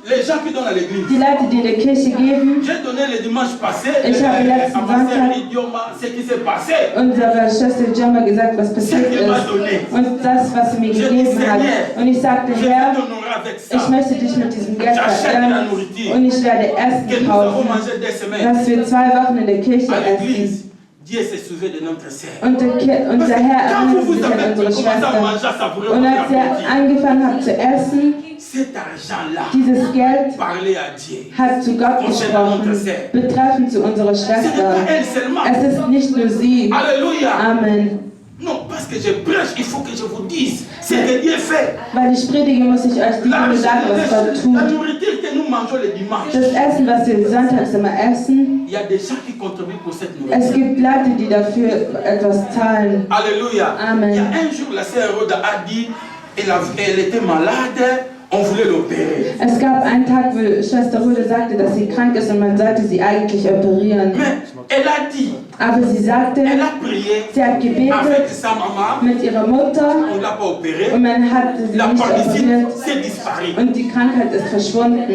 les gens qui donnent à l'église. Die Leute, die in der Kirche geben, J'ai donné le dimanche passé Ich habe letzten à ma sœur Sonntag Idioma ce qui s'est passé. unserer Schwester Jama gesagt, was passiert ist. Und das, was sie mir gegeben hat. Und ich sagte, Je vais Herr, t'honorer avec ça. ich möchte dich mit diesem Geld J'achète de la verehren nourriture und ich werde que Essen nous avons kaufen, mangé des semaines dass wir 2 Wochen in der Kirche à essen. l'église. Dieu s'est souvenu de notre sœur. Und der Herr Quand erinnert vous sich avez an unsere commencé à Schwester. manger, ça pourrait Und vous als faire er angefangen hat zu essen, cet argent-là, dieses Geld parlez à Dieu. hat zu Gott gesprochen, betreffend zu unserer Ce n'est Schwester. pas elle seulement. Es ist nicht nur sie. Alléluia. Amen. Non, parce que je prêche, il faut que je vous dise ce que Dieu fait. Weil ich predige, muss ich euch die Dinge sagen, was Gott La tut. nourriture que nous mangeons le dimanche, Das Essen, was wir sonntags immer essen, il y a des gens qui contribuent pour cette es nourriture. gibt Leute, die dafür etwas zahlen. Alléluia. Amen. Il y a un jour, la sœur Rhoda a dit, elle était malade, on voulait l'opérer. Es gab einen Tag, wo Schwester Röde sagte, dass sie krank ist und man sollte sie eigentlich operieren. Mais elle a dit, Aber sie sagte, elle a prié sie hat avec gebetet sa maman, mit ihrer Mutter on ne l'a pas opérée, und man hat sie la nicht paralysite operiert s'est disparue. und die Krankheit ist verschwunden.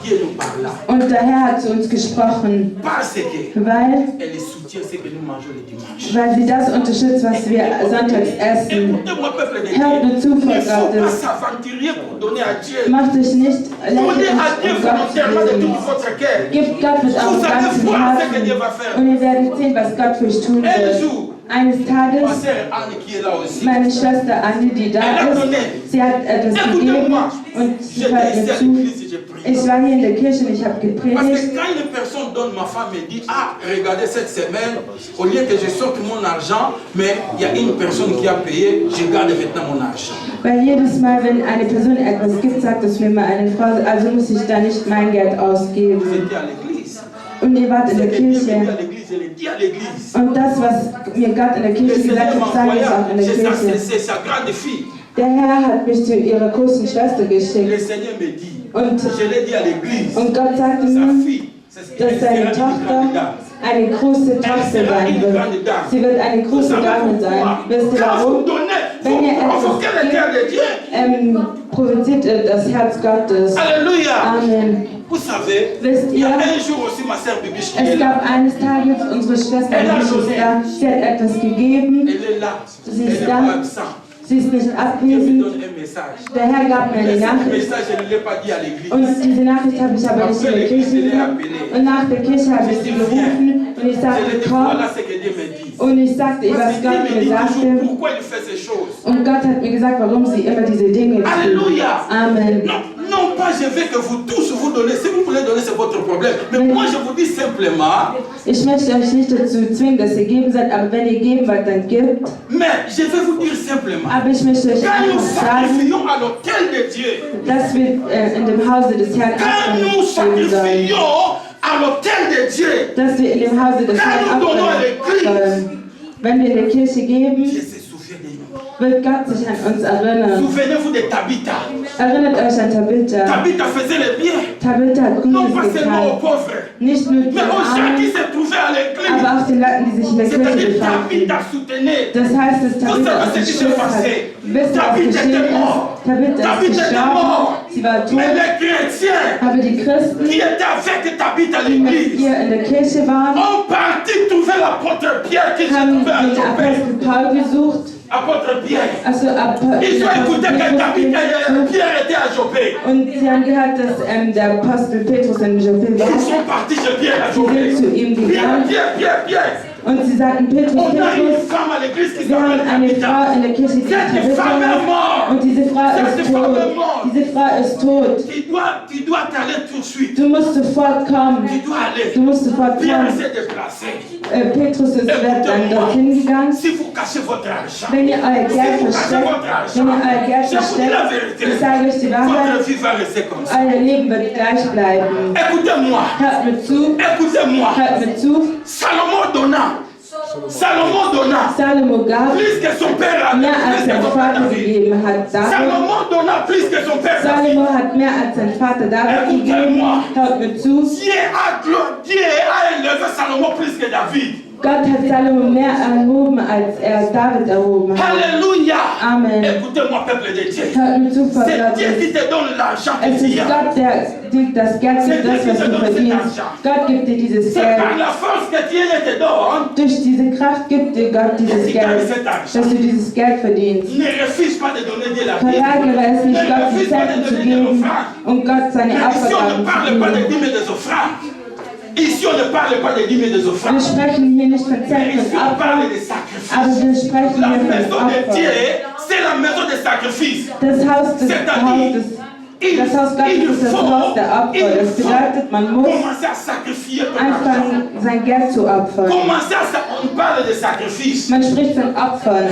Dieu nous parla. Und der Herr hat zu uns gesprochen, Parce que weil elle soutient ce que nous mangeons le dimanche. sie das unterstützt, was wir sonntags essen. Écoutez-moi, peuple de Hört Dieu. mir zu, Il ne Volk faut pas Gottes. s'aventurer pour donner à Dieu. Mach dich nicht Donnez à Dieu lächerlich, um Gott zu volontairement de tout geben. votre cœur. Gebt Gott mit eurem Vous allez ganzen voir ce que Herzen Dieu va faire. und ihr werdet sehen, was Gott für euch tun Un wird. jour, Eines ma Tages, sœur Anne qui est là aussi, meine Schwester Annie, die da ist, sie hat etwas gegeben écoutez-moi, und sie j'étais hört ici mir à zu. l'église et j'ai prié. Ich war hier in der Kirche und ich habe Parce gepredigt. que quand une personne donne, ma femme me dit, ah, regardez cette semaine, au lieu que je sorte mon argent, mais il y a une personne qui a payé, je garde maintenant mon argent. Weil jedes Mal, wenn eine Person etwas gibt, sagt es mir mal eine Frau, also muss ich da nicht mein Geld ausgeben. Vous étiez à l'église. Und ihr wart in der Ce que Dieu me dit Kirche. à l'église, je le dis à l'église. Und das, was mir Gott in der Le Kirche Seigneur gesagt m'a hat, sage envoyé, ich auch in der Kirche. c'est sa grande fille. Der Herr hat mich zu ihrer großen Schwester Le geschickt. Seigneur me dit, Und, je l'ai dit à l'église, und Gott sagte sa mir, fille, c'est ce dass qu'elle seine sera une grande Tochter dame. eine große Tochter sein wird. Sie wird eine Vous große savez Dame sein. pourquoi? Wisst ihr Quand vous warum? donnez, Wenn vous ihr etwas provoquez le cœur de Dieu. provoziert ihr das Herz Gottes. Alléluia. Amen. Vous savez, Wisst il y a ihr, un jour aussi ma sœur Bibiche qui est es là. gab eines Tages unsere Schwester, sie hat etwas gegeben. Elle est là. Sie Elle ist n'est da. pas absente. Sie ist nicht Dieu me abwesend. donne un message. Der Herr gab mir eine Mais ce Nachricht. message, je ne l'ai pas dit à l'église. Und diese Nachricht habe ich aber nicht in der Kirche gesagt. Und nach der Kirche habe ich sie gerufen und ich Je sagte, lui ai dit, komm. voilà ce que Dieu me dit. Und ich sagte ihr, Parce was que Dieu Gott me mir dit toujours sagte. pourquoi il fait ces choses. Und Gott hat mir gesagt, warum sie immer diese Dinge tut. Alléluia. Amen. Non, non pas je veux que vous tous vous donnez. Si vous voulez donner, c'est votre problème. Mais moi, je vous dis simplement, Ich möchte euch nicht dazu zwingen, dass ihr geben seid, aber wenn ihr geben wollt, dann gebt. mais je vais vous dire simplement, Aber ich möchte euch quand nous einfach sagen, sacrifions à l'autel de Dieu, dass wir in dem Hause des Herrn quand nous Opfer geben sollen. sacrifions à l'autel de Dieu, Dass wir in dem Hause des Herrn Opfer geben sollen. Wenn wir in der Kirche geben, Dieu se souvient de nous. wird Gott sich an uns erinnern. Souvenez-vous de Tabitha. Erinnert euch an Tabitha. Tabitha faisait le bien, Tabitha hat non pas Gutes seulement aux getan. pauvres, Nicht nur den mais aux gens qui Armen, se trouvaient à l'église. aber auch den Leuten, die sich in der Kirche C'est-à-dire befanden. Tabitha soutenait. Das heißt, dass Vous Tabitha savez ce qui s'est unterstützt hat. passé. Wisst ihr, was Tabitha geschehen était ist? mort. Tabitha ist Tabitha était gestorben. mort. Sie war Mais tot. les chrétiens Aber die Christen, qui étaient avec Tabitha à die mit l'église ihr in der Kirche waren, ont parti trouver l'apôtre Pierre qui se haben trouvait à den Joppé. Apostel Paul gesucht. Apôtre Pierre. Also Ils ont écouté que Tabitha, Petrus. Pierre était à Joppé. Und sie haben gehört, dass der Apostel Petrus in Joppe war. Ils sont partis chez Pierre à Sie Joppé. sind zu ihm Pierre, gegangen Pierre, Pierre, Pierre. und sie sagten, Petrus, On a une Petrus, femme à l'église qui wir haben s'appelle eine Tabitha. Frau in der Kirche, die Cette Tabitha femme est heißt. morte. Und diese Frau Cette ist femme est tot. morte. Diese Frau ist tot. Tu dois t'aller tout de suite. Du musst sofort kommen. Tu dois aller. Du musst sofort Pierre kommen. s'est déplacé. Petrus ist dann dorthin gegangen. Si vous cachez votre argent, Wenn ihr euer si Geld vous cachez versteckt, votre wenn ihr argent, euer Geld je vous dis la versteckt, vérité. ich sage euch die Votre Wahrheit, vie va rester comme ça. euer Leben wird gleich bleiben. Écoutez-moi. Hört mir zu, Écoutez-moi. hört mir zu. Salomon donna. Salomon donna Salomo gab plus que son père avait, mehr als plus que sein son père Vater David. gegeben hat. David, Salomon donna plus que son père David. Salomo hat mehr als sein Vater David gegeben. Hört mir zu. Dieu a élevé Salomon plus que David. Gott hat Salomo mehr erhoben, als er David erhoben hat. Alléluia. Amen. Écoutez-moi, peuple de Dieu. Hört mir zu, Volk C'est Dieu qui Gottes. te donne l'argent Es que tu ist as. Gott, der dir das Geld gibt, das, was du verdienst. Gott gibt dir dieses C'est par Geld. la force que Dieu te donne. Durch diese Kraft gibt dir Gott dieses Geld, dass du dieses Geld verdienst. Ne refuse pas de donner Dieu la vie. Verweigere es nicht, Gott die Centen zu geben und Gott seine Mais ici, on ne Opfergaben parle zu pas geben. des dîmes et des offrandes. Ici, on ne parle pas des dîmes et des Wir offrandes. sprechen hier nicht von Mais Zehnten ici, und on parle Opfern, des sacrifices. aber wir sprechen La hier von maison de Dieu, Opfern. c'est la maison des sacrifices. Das Haus Gottes ist das Haus der Opfer. Das bedeutet, man muss commencer à sacrifier ton argent. anfangen, sein Geld zu opfern. Commencer à on parle de sacrifices. Man spricht von Opfern.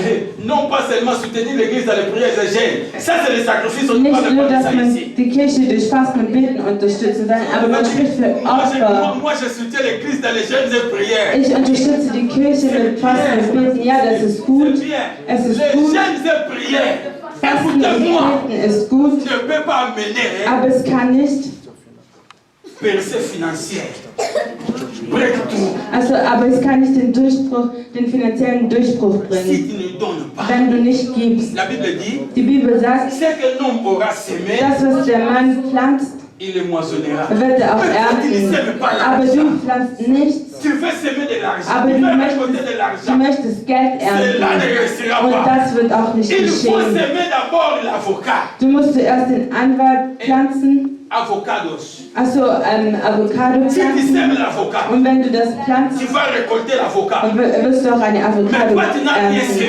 Non pas seulement soutenir l'église dans les prières et jeûnes. Ça, c'est les sacrifices. On ne Nicht parle nur, pas de dass ça man ici. die Kirche durch Fasten und Beten unterstützen soll, aber man spricht für Opfer. Moi, je soutiens l'église dans les jeûnes et prières. Ich unterstütze die Kirche mit Fasten und Beten. Ja, das ist gut. C'est bien. Es ist Les gut. jeûnes et prières. Fasten und Écoutez-moi. Beten ist gut, Ne peut pas amener aber es kann nicht. percée financière. Breakthrough. Also, aber es kann nicht den Durchbruch, den finanziellen Durchbruch Si bringen, tu ne donnes pas. wenn du nicht gibst. La Bible dit, Die Bibel sagt, ce qu'un homme aura semé, das, was der Mann pflanzt, il le moissonnera. wird er auch Mais toi, tu ne ernten. sèmes pas Aber l'argent. du pflanzt nichts, Tu veux semer de l'argent. aber Tu du veux récolter de möchtest l'argent. Geld Cela ne ernten. réussira Und pas. das wird auch nicht Il faut geschehen. semer d'abord l'avocat. Du musst zuerst den Anwalt pflanzen, Avocados. also Avocado Si tu pflanzen. sèmes l'avocat, Und wenn du das pflanzt, tu vas récolter l'avocat. wirst du auch eine Avocado ernten.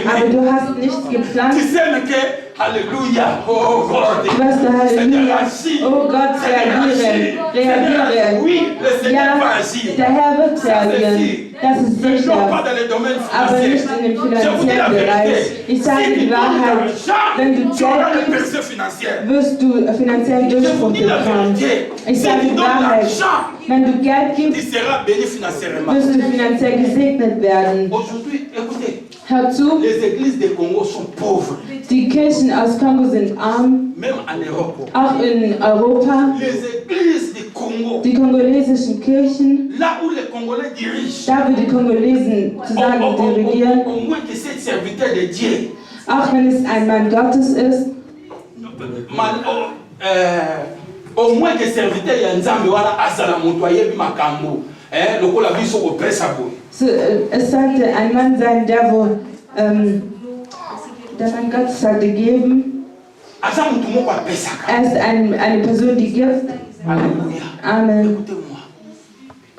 Aber du hast nichts Tu gepflanzt. sèmes que, alléluia, oh God, Du wirst da c'est des Halleluja. racines. Oh Gott, C'est des reagiere. racines. C'est des racines. Oui, le Seigneur va Ja, agir. der Herr wird reagieren. Das ist Mais non sicher. pas dans les domaines Aber financiers. nicht in dem Je vous dis la finanziellen vérité. Bereich. Ich sage Si tu die donnes Wahrheit. l'argent, Wenn du tu auras Geld une gibst, percée financière. wirst du finanziellen Je vous Durchbruch dis la bekommen. vérité. Ich Si sage tu die donnes Wahrheit. l'argent, Wenn du Geld tu gibst, seras béni financièrement. wirst du finanziell gesegnet werden. Aujourd'hui, écoutez, Hör zu, les églises de Congo sont pauvres, die Kirchen aus Kongo sind arm, même en Europe. auch in Europa. Les églises du Congo, Die kongolesischen Kirchen, là où les Congolais dirigent, da wo die Kongolesen zusammen dirigieren, au moins que ces serviteurs de Dieu, auch wenn es ein Mann Gottes ist, au moins que serviteur ya nzambe wana azala moto ayebi makambo lokola biso kopesa boye. so, es sollte ein Mann sein, der Mann Gottes sollte geben. Aza moto moko apesaka. Er ist eine Person, die gibt. Alléluia. Amen. Écoutez-moi.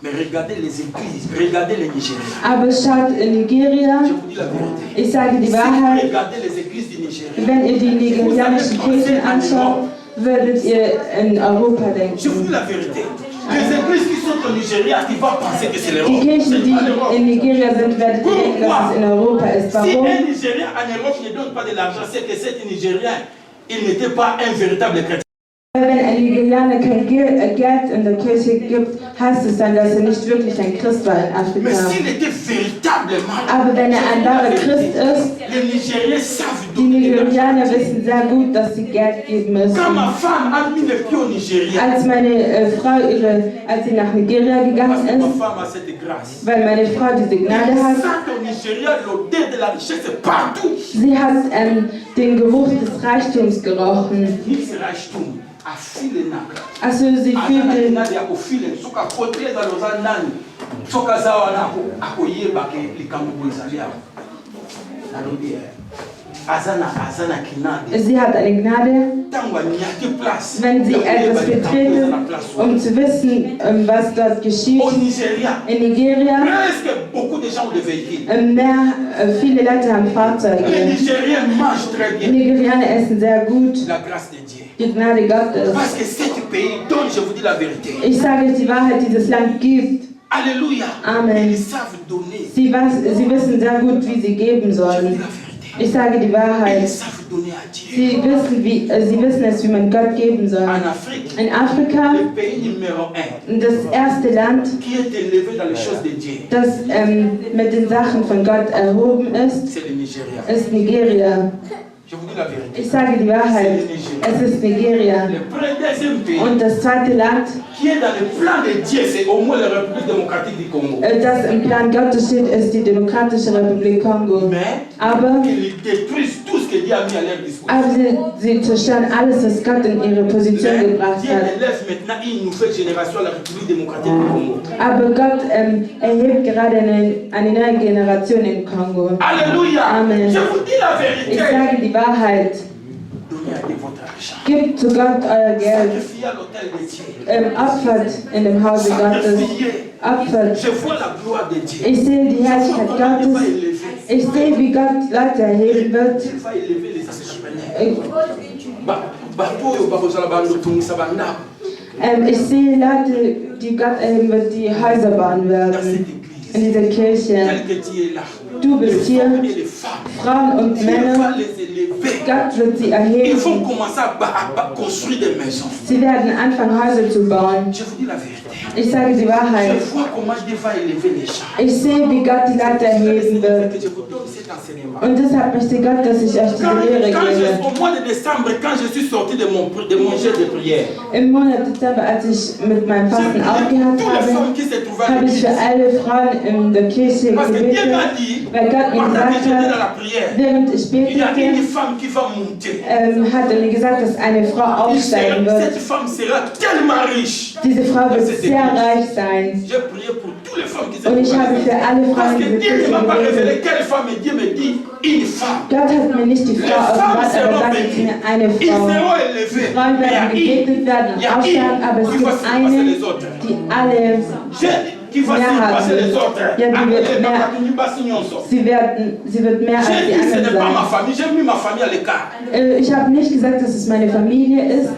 Mais regardez les églises, regardez les Nigériens. Aber schaut in Nigeria, Je vous dis la vérité. ich sage die Si vous Wahrheit, regardez les églises du Nigeria, wenn ihr die nigerianischen Kirchen anschaut, würdet ihr in Europa je vous denken. dis la vérité. Les églises qui sont au Nigeria, tu vas penser que c'est Die l'Europe. Kirchen, C'est die pas l'Europe. in Nigeria sind, werdet ihr denken, dass es in Europa ist. Si Warum? un Nigérien en Europe ne donne pas de l'argent, c'est que cet Nigérien, il n'était pas un véritable chrétien. Weil wenn ein Nigerianer kein Geld in der Kirche gibt, heißt es dann, dass er nicht wirklich ein Christ war in Mais Afrika. s'il était véritablement, Aber wenn er ein wahrer Christ ist, les Nigériens savent die donner de l'argent. Nigerianer wissen sehr gut, dass sie Geld geben müssen. Quand ma femme a mis les pieds au Nigeria, Als meine Frau als sie nach Nigeria parce gegangen que ma ist, femme a cette grâce. weil meine Frau diese Gnade hat, Sent au Nigeria l'odeur de la richesse partout. sie hat den Geruch des Reichtums gerochen. Nix Reichtum, a file naka. Also sie Azana fühlte, kinadi ya kofile, soka kote za loza nani. Soka za wana akoyeba ke likambo ezali awa. Nalobi azana kinadi. sie hat eine Gnade, Tango anyaki place. wenn sie ya koyeba etwas likambo betrete, eza na place wana. zu wissen, was dort geschieht. Au Nigeria, In Nigeria, presque beaucoup de gens ont des véhicules. viele Leute haben Les Fahrzeuge. Nigériens mangent très Die bien. Nigerianer essen sehr gut, La grâce de Dieu. die Gnade Gottes. Parce que cet pays donne, je vous dis la vérité. Ich sage euch die Wahrheit, dieses Land gibt. Alléluia. Amen. Ils savent donner. Sie wissen sehr gut, wie sie geben Je vous dis sollen. la vérité. Ich sage die Ils Wahrheit. savent donner à Dieu. Sie wissen es, wie man Gott geben soll. En Afrique, In Afrika, le pays numéro 1 das erste Land, qui est élevé dans les choses de Dieu, das mit den Sachen von Gott erhoben ist, c'est le Nigeria. ist Nigeria. Je vous dis la vérité. Ich sage die Wahrheit. Es ist Nigeria. Le deuxième pays Und das zweite Land, qui est dans le plan de Dieu, c'est au moins la République démocratique du Congo. das im Plan Gottes steht, ist die Demokratische Republik Kongo. Mais Aber ils détruisent tout ce que Dieu a mis à leur disposition. sie zerstören alles, was Gott in ihre Position Mais gebracht Dieu hat. élève maintenant une nouvelle génération à la République démocratique du Congo. Aber Gott erhebt gerade eine neue Generation im Kongo. Alléluia. Amen. Je vous dis la Ich vérité. sage die Wahrheit. Donnez à Dieu votre argent. Gebt zu Gott euer Geld. Sacrifiez à l'autel de Dieu. Opfert in dem Hause Gottes. Sacrifiez. Opfert. Je vois la gloire de Dieu. Ich sehe die Herrlichkeit Comment Dieu va Gottes. élever. Ich sehe, wie Gott Leute erheben wird. Dieu va élever les entrepreneurs. Bateau oyo bakozala bandotungisa bandako Ich sehe Leute, die Gott erheben wird, die Häuser bauen dans werden. cette église. In dieser Kirche. Tel que tu es là. Du bist hier. Et les femmes. Frauen und Dieu va Männer. les élever. Gott wird sie Ils erheben. vont commencer à construire des maisons. Sie werden anfangen, Häuser zu bauen. Je vous dis la vérité. Ich sage die Je Wahrheit. vois comment Dieu va élever les gens. Ich sehe, wie Gott die Leute erheben wird. Que je vous donne cet enseignement. Und deshalb möchte Gott, dass ich euch diese Lehre gebe. Au mois de décembre, quand je suis sorti de mon jet de prière, Im Monat Dezember, als ich mit meinem j'ai Fasten prié aufgehört toutes les habe, femmes qui se trouvaient à habe ich für l'église. alle Frauen in der Kirche Parce que Dieu gebetet, m'a dit, weil Gott mir pendant que gesagt j'étais dans hat, la prière, während ich il y a une betete, femme qui va monter. hat er mir gesagt, dass eine Frau aufsteigen Cette wird. femme sera tellement riche. Diese Frau wird sehr reich sein. J'ai prié pour toutes les femmes qui se Und ich habe für alle Parce Frauen que in Dieu dieser ne m'a Kirche pas révélé gebetet. quelle femme, et Dieu me dit une femme. Gott hat mir nicht die Frau offenbart, aber sagt mir eine Ils Frau. seront élevés. Frauen Mais il y a werden gebetet werden il y und a aufsteigen, aber es qui gibt va surpasser eine, les autres. die alle, Qui va Mehr surpasser haben. les autres. Ja, die wird Appelez mehr- Papa Tunibasi Nyonso. sie wird mehr als J'ai die dit ce n'est anderen pas ma sein. famille, j'ai mis ma famille à l'écart. Ich habe nicht gesagt, dass es meine Familie ist.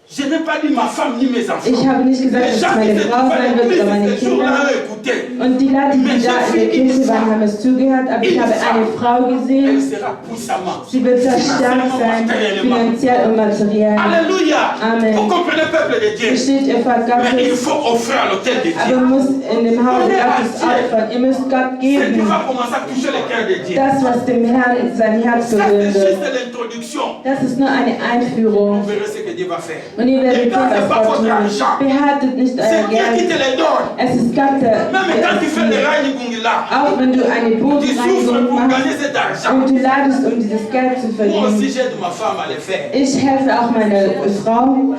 Je n'ai pas dit ma femme ni mes enfants. Ich habe nicht gesagt, Les dass gens es qui meine se Frau trouvaient sein à wird oder meine l'église, ces jours-là, Kinder. ont écouté. Und die Leute, die da in der Kirche waren, haben es zugehört, aber ich habe eine Frau Elle gesehen. sera puissamment. Sie wird sehr stark sein, finanziell und materiell. Alléluia. Amen. Vous comprenez, peuple de Dieu. Versteht ihr, Vater Mais il Gottes? faut offrir à l'autel de Aber Dieu. man muss in dem Haus Gottes opfern. Ihr müsst Gott C'est Dieu geben. va commencer à toucher le cœur de Dieu. Das, was dem Herrn sein Herz Ça, c'est berühren wird. juste l'introduction. Das ist nur eine Vous Einführung. verrez ce que Dieu va faire. Und ihr werdet Et sehen, quand c'est was pas Gott votre tut. argent, Behaltet nicht euer c'est Dieu qui Geld. te les donne. Es ist Gott, der Même quand tu fais le es Reinigung là, auch wenn du eine tu souffres Bootreinigung pour machst gagner cet argent. und du leidest, um dieses Geld zu Moi aussi, verdienen. j'aide ma femme à le faire. Ich helfe auch meiner Frau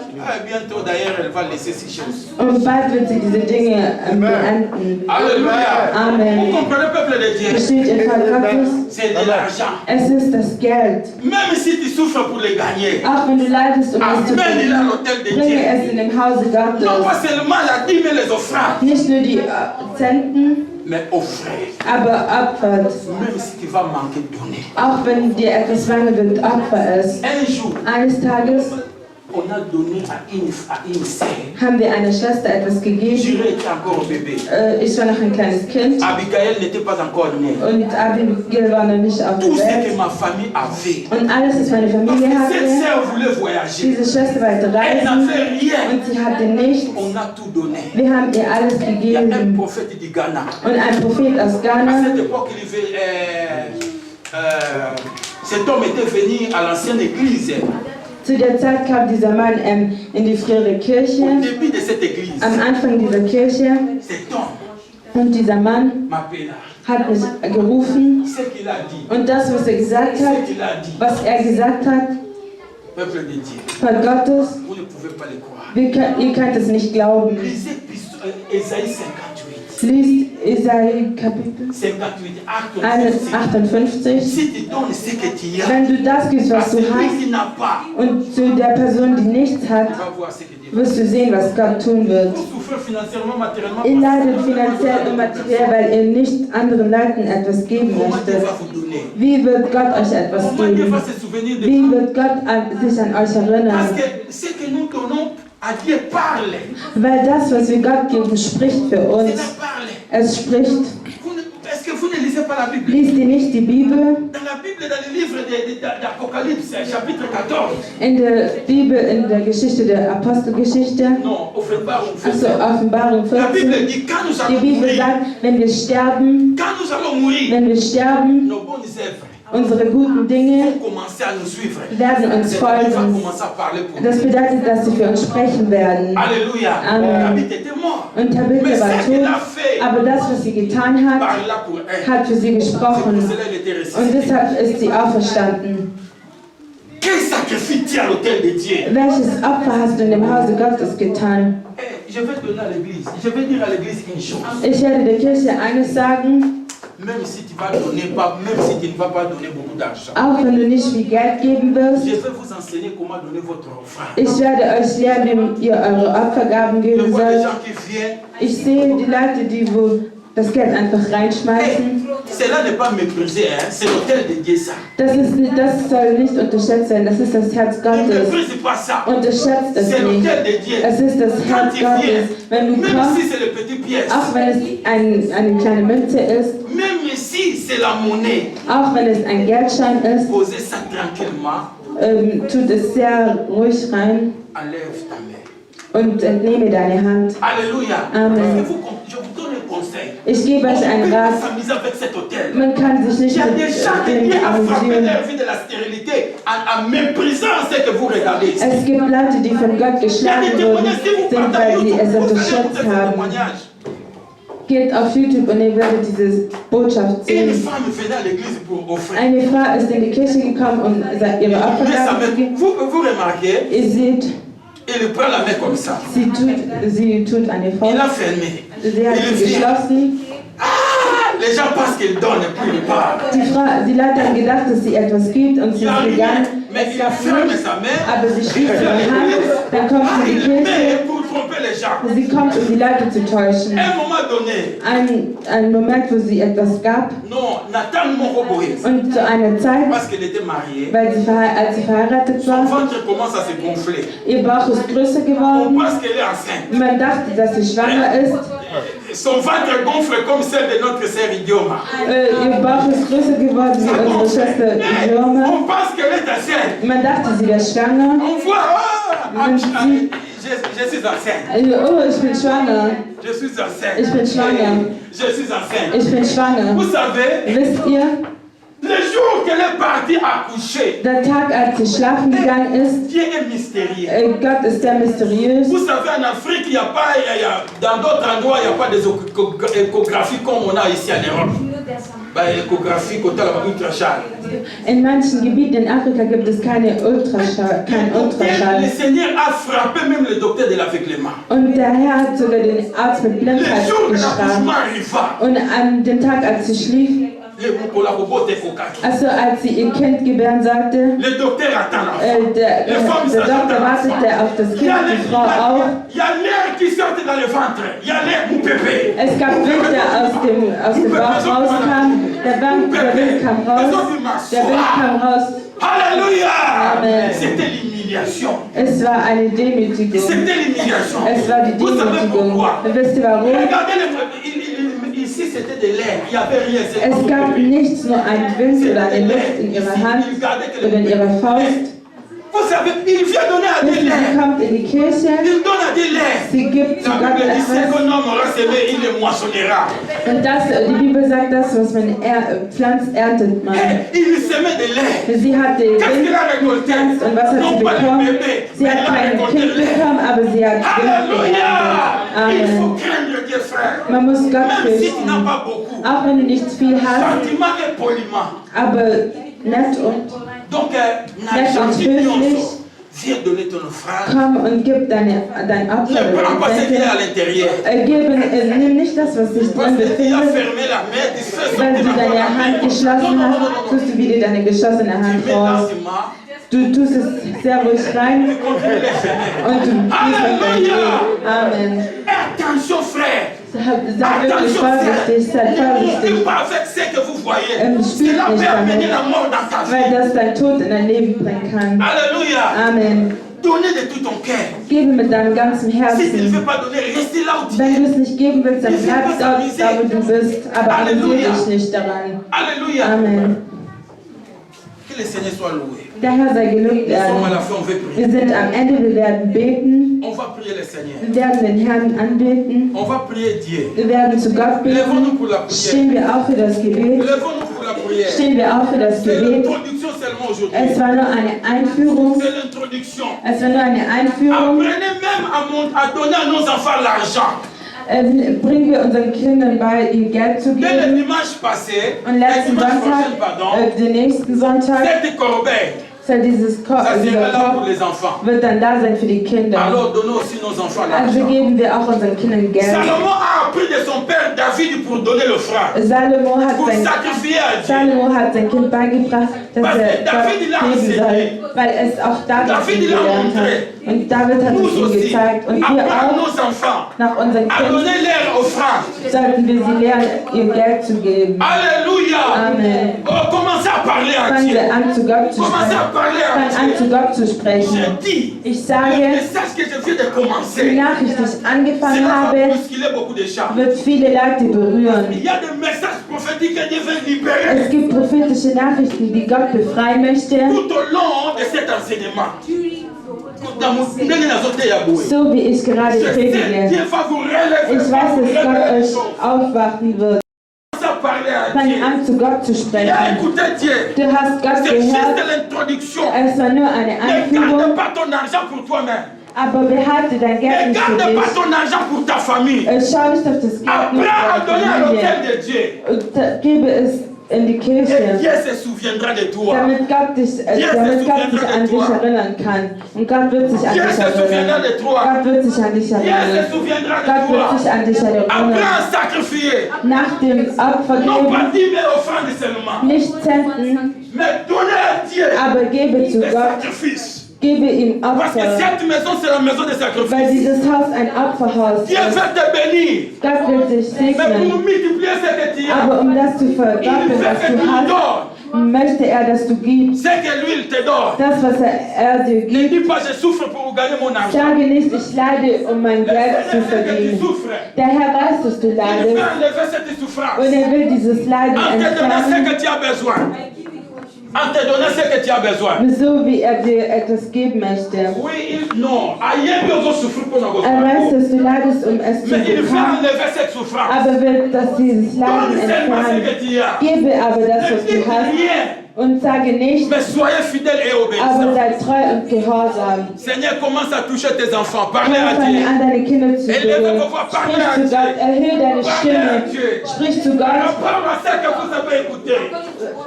Bientôt, d'ailleurs, elle va laisser ces choses. und bald wird sie diese Dinge beenden. Alléluia. Amen. Vous comprenez, peuple de Dieu? Versteht ihr, Vater Gottes? C'est de l'argent. Es ist das Geld. Même si tu souffres pour le gagner, Auch wenn du leidest, um es zu amène-le à verdienen, l'autel de bringe Dieu. es in dem Hause Non Gottes. pas seulement la dîme et les offrandes, Nicht nur die Zenten, mais offrir. aber opfert. Même si tu vas manquer de donner. Auch wenn dir etwas mangelt, wird opfer es. Un jour, Eines Tages on a donné à une sœur. haben wir einer Schwester etwas gegeben. Juré était encore bébé. Ich war noch ein kleines Kind Abigail n'était pas encore née. und Abigail war noch nicht auf Tout der ce Welt. que ma famille avait. Und alles, was meine Parce Familie que cette hatte, sœur voulait voyager. diese Schwester wollte Elle reisen n'avait rien. und sie hatte nichts. On a tout donné. Wir haben ihr alles Il y a un gegeben. prophète du Ghana. Und ein Prophet aus À Ghana, cette époque, cet homme était venu à l'ancienne église. zu der Zeit kam dieser Mann in die frühere Au Kirche, début de cette église, am Anfang dieser Kirche. cet homme Und dieser Mann m'appela. hat mich gerufen. Ce qu'il a dit, Und das, was er gesagt ce hat, qu'il a dit, was er gesagt hat, peuple de Dieu, von Gottes, vous ne pouvez pas le croire. ihr könnt es nicht glauben. Lisez Ésaïe 58. Liest Isaiah Kapitel 58, acte 58. Si tu donnes ce que tu as, Wenn du das gibst, à was du celui hast, qui n'a pas, und zu der Person, die nichts hat, tu vas voir ce que Dieu va wirst du sehen, was Gott tun wird. Vous souffrez financièrement, matériellement. Ihr leidet finanziell und materiell, weil ihr nicht anderen Leuten etwas geben Comment Dieu va möchtet. vous donner? Wie wird Gott euch etwas Comment Dieu va geben? se souvenir de Wie vous? wird Gott sich an euch Parce erinnern? que ce que nous donnons à Dieu parle. Weil das, was wir Gott geben, spricht für Cela uns. parle. Es spricht. Est-ce que vous ne lisez pas la Bible? Liest ihr nicht die Bibel? Dans la Bible, dans le livre d'Apocalypse, chapitre 14. In der Bibel, in der Geschichte der Apostelgeschichte, Non, Offenbarung also 14. Offenbarung La Bible 14, dit quand nous die allons Bibel mourir, sagt, wenn wir sterben, quand nous allons mourir, wenn wir sterben, nos bonnes œuvres Unsere guten Dinge vont commencer à nous suivre. werden uns Il va folgen. commencer à parler pour Das nous. bedeutet, dass sie für uns sprechen werden. Alléluia. Amen. David était mort. Und Tabitha Mais war ce qu'il a tot, fait, aber das, was sie getan hat, par là pour elle. hat für sie C'est pour gesprochen. cela qu'elle était Und ressuscitée. deshalb ist sie auferstanden. Quel sacrifice à l'autel de Dieu? Welches Opfer hast du in dem Hause Gottes getan? Je vais donner à l'église. Je vais dire à l'église une chose. Ich werde der Kirche eines sagen, Même si tu vas donner pas, même si tu ne vas pas donner beaucoup d'argent. auch wenn du nicht viel Geld geben wirst, Je vais vous enseigner comment donner votre offrande. ich werde euch lehren, wie ihr eure Opfergaben Je geben vois des sollt. gens qui viennent. Ich sehe die Leute, die wo das Geld einfach reinschmeißen. Cela n'est pas méprisé, hein? C'est l'autel de Dieu ça. Das soll nicht unterschätzt werden, das ist das Herz Ne Gottes. méprise pas ça. Unterschätzt es C'est nicht. l'autel de Dieu. Es ist das Quand Herz tu viens, Gottes. Wenn du même kommst, si c'est le petit pièce, auch wenn es eine kleine Münze ist, même si c'est la monnaie, auch wenn es ein Geldschein ist, posez ça tranquillement, tut es sehr ruhig rein enlève ta main. und entnehme deine Hand. Alléluia. Amen. Je vous donne un conseil. Ich gebe euch On einen peut pas Rat. s'amuser avec cet hôtel. Man kann sich Il nicht y a mit des gens qui dem viennent à frapper amüsieren. leur vie de la stérilité en méprisant ce que vous regardez ici. Es gibt Leute, die von Gott Il y a geschlagen des wurden, témoignages, si vous sind, partagez weil sie YouTube, es vous allez unterschätzt écouter ce haben. témoignage. Geht auf YouTube und ihr werdet diese Botschaft Une sehen. femme venait à l'église pour offrir. Eine Frau ist in die Kirche gekommen, um ihre Mais sa Opfergaben zu main, geben. vous remarquez, Ihr seht, il prend la main comme ça. sie tut eine Il Faust. a fermé. Sie hat Il sie vient. geschlossen. Ah, les gens pensent qu'il donne et puis il part. Die Leute haben gedacht, dass sie etwas gibt und sie Il ist a rien, gegangen. mais Es il gab ferme nichts, sa main. aber sie schließt ihre Hand. Dann kommt Ah, sie in die il met Kirche. pour tromper les gens. Sie kommt, um die Leute zu täuschen. À un moment donné, Ein Moment, wo sie etwas gab. non, Nathan Moroboé, Und zu einer Zeit, parce qu'elle était mariée, weil als sie verheiratet son war, ventre commence à se gonfler. ihr Bauch ist größer On geworden. pense qu'elle est enceinte. Man dachte, dass sie schwanger ist. Son ventre gonfle comme celle de notre sœur Idioma. Ihr Bauch ist größer geworden wie unsere Schwester Idioma. On pense qu'elle est enceinte. Man dachte, sie wäre schwanger. On voit, je suis enceinte. Oh, ich bin schwanger. Je suis enceinte. Ich bin schwanger. Je suis enceinte. Ich bin schwanger. Vous savez, Wisst ihr, le jour qu'elle est partie accoucher, der Tag, als sie schlafen gegangen ist, Dieu est mystérieux. Gott ist sehr mysteriös. Vous savez, en Afrique, il n'y a pas, dans d'autres endroits, il n'y a pas des échographies comme on a ici en Europe. Échographie, ultraschall. In manchen Gebieten in Afrika gibt es kein Le Ultraschall. Seigneur a frappé même le docteur de l'aveuglement. Und der Herr hat sogar den Arzt mit Le Blindheit jour de gestraft. l'accouchement arriva, Und an dem Tag, als sie schlief, le Mukolabobo Tefokaki. also als sie ihr Kind gebären sollte, Le docteur attend l'enfant. der Doktor wartete auf das Il Kind, y a die Frau auch. l'air qui sort dans le ventre. Il y a l'air, mon bébé. Es gab Wind, der aus dem Bauch rauskam. Der Wind kam raus. Der Wind kam raus. Alléluia. Amen. C'était l'humiliation. Es war eine Demütigung. C'était l'humiliation. Es war die Vous savez Demütigung. pourquoi? Und wisst ihr warum? Regardez, ici c'était de l'air. Il n'y avait rien. C'était Es gab nichts, nur einen Wind oder eine Luft in ihrer Hand oder in ihrer Faust. Vous savez, il vient donner à Wisst des ihr, sie lèvres. kommt in die Kirche, Il donne à des lèvres. sie gibt zu La Gott Bible dit, ce etwas. qu'un homme aura semé, il le moissonnera. Und die Bibel sagt, das, was man pflanzt, erntet man. Il semait des lèvres. Sie hat den Qu'est-ce Wind qu'il a récolté? gepflanzt und was hat sie Non pas le bekommen? bébé, Sie mais hat il a kein récolté Kind le lait. bekommen, aber sie hat Wind Alléluia. geerntet. Il faut Amen. craindre Dieu, frère. Man muss Gott Même si tu n'as fürchten. pas beaucoup. Auch wenn du nichts viel hast, Sentiment et poliment. aber nett und Donc, Nett und Argentine, höflich. viens donner ton offrande. komm und gib dein Opfer. Ne prends pas ce qu'il y a à l'intérieur. Nimm nicht das, was sich Parce drin que tu as befindet. fermé la main, tu fais Wenn sortir du encore deine la Hand main. geschlossen Non, non, hast, non, non. tust du wieder deine geschlossene Tu Hand mets raus. lentement, Du tust es sehr ruhig rein tu continues les fermer. und du gehst mit deinem Weg. Amen. Attention, frère. Sei wirklich vorsichtig, sei vorsichtig, Pas avec ce que vous voyez. spielt Cela nicht peut amener damit, la mort dans ta weil vie. das dein Tod in dein Leben bringen kann. Alléluia. Amen. Donnez de tout ton cœur. Gebe mit deinem ganzen Si tu ne veux Herzen. pas donner, restez là où tu Wenn es. du es nicht geben willst, dann bleib dort, da wo du bist, aber amüsiere dich nicht daran. Alléluia. Amen. Que le Seigneur soit loué. Der Herr sei gelobt Nous sommes à werden. la fin, on veut prier. Wir sind am Ende, wir werden beten, On va prier le Seigneur. wir werden den Herrn anbeten, On va prier Dieu. wir werden zu Gott Lèvons-nous beten. pour la prière. Stehen wir auf für das Gebet. Lèvons-nous pour la prière. stehen wir auf für das C'est Gebet. l'introduction seulement aujourd'hui. Es war nur eine Einführung. C'est l'introduction. Es war nur eine Einführung. Apprenez même à donner à nos enfants l'argent. Bringen wir unseren Kindern bei, ihnen Geld zu Dès le geben. dimanche passé, Und letzten dimanche prochain, Sonntag, pardon, den nächsten Sonntag, cette corbeille, soll dieser ça sera là pour Korb les enfants. wird dann da sein für die Kinder. Alors donnons aussi nos enfants Also l'argent. geben wir auch unseren Kindern Geld. Salomon a appris de son père David pour donner l'offrande, Salomo hat pour sein sacrifier à Dieu. Kind beigebracht, dass Parce er que David, il a Gott geben enseigné. soll, weil es auch David David, il a gelernt montré. hat. Und David hat Nous es ihm aussi, gezeigt. Und wir apprendre auch, nos enfants nach unseren à Kindern, donner leur offrande. sollten wir sie lernen, ihr Geld zu geben. Alléluia. Amen. Oh, commencez à parler à Fangen Dieu. wir an, zu Gott zu Commencez à sprechen. parler à Fang an, Dieu. zu Gott zu Je sprechen. dis, Ich le sage, message que je viens de die commencer, Nachricht, die ich c'est angefangen là habe, bousculer beaucoup de gens. wird viele Leute berühren. Il y a des messages prophétiques que Dieu veut libérer Es gibt prophetische Nachrichten, die Gott befreien möchte. tout au long de cet enseignement. Dans mon ndenge nazote ya boye. So wie ich gerade Je sais, predige. Dieu va vous relever. Ich weiß, va vous dass Gott révéler des euch choses. aufwachen wird. Commencez à parler à Fang Dieu. an, zu Gott zu Il a sprechen. écouté Dieu. Du hast Gott C'est juste gehört. l'introduction. Es war nur eine Ne garde Einführung, pas ton argent pour toi-même. aber behalte dein Geld Ne nicht für garde pas dich. ton argent pour ta famille. Schau nicht auf das Geld nur Apprends à für donner à deine l'autel Familie. de Dieu. Und gebe es in die Et Kirche, Dieu se souviendra de toi. damit Gott sich an dich erinnern kann. Und Gott wird sich an Dieu dich se souviendra erinnern. de toi. Gott wird sich an dich Dieu se erinnern. souviendra de Gott wird toi. sich an dich erinnern. Apprends à sacrifier. Nach dem Opfer Non geben, pas 10 000 offrandes seulement. nicht Zenten, Mais donner à Dieu aber gebe zu des Gott, sacrifices. gebe ihm Parce que Opfer, cette maison, c'est la maison des weil sacrifices. dieses Haus ein Opferhaus Dieu ist. veut te bénir. Gott wird dich Mais pour segnen, multiplier ce que tu as, aber um das zu il verdoppeln, veut was que du tu lui hast, donnes. möchte er, dass du gibst. Ce que lui, il te donne. Das, was er dir Ne gibt. dis pas, je souffre pour gagner mon argent. Sage nicht, ich leide, um mein Le Geld zu Seigneur sait que tu verdienen. souffres. Der Herr weiß, dass du Il veut leidest enlever cette souffrance. und er will dieses Leiden En te donnant ce entfernen, que tu as besoin. En te donnant ce que tu as besoin. so wie er dir etwas geben möchte. Oui, non. Aïe, nous avons souffert pour nous. Er weiß, dass du leidest, um es zu Mais il veut bekommen, enlever cette souffrance. aber will, dass dieses Leiden Donne seulement ce entfernen. que tu as. Gebe aber das, Ne was du dis hast rien. und sage nicht, Mais soyez fidèles et aber obéissants. sei treu und gehorsam. Seigneur, commence à toucher tes enfants. Parlez à Fange Dieu. an, deine Kinder zu berühren. Sprich zu Gott, erhöhe deine Stimme. Sprich zu Par Gott rapport à ce que vous avez écouté.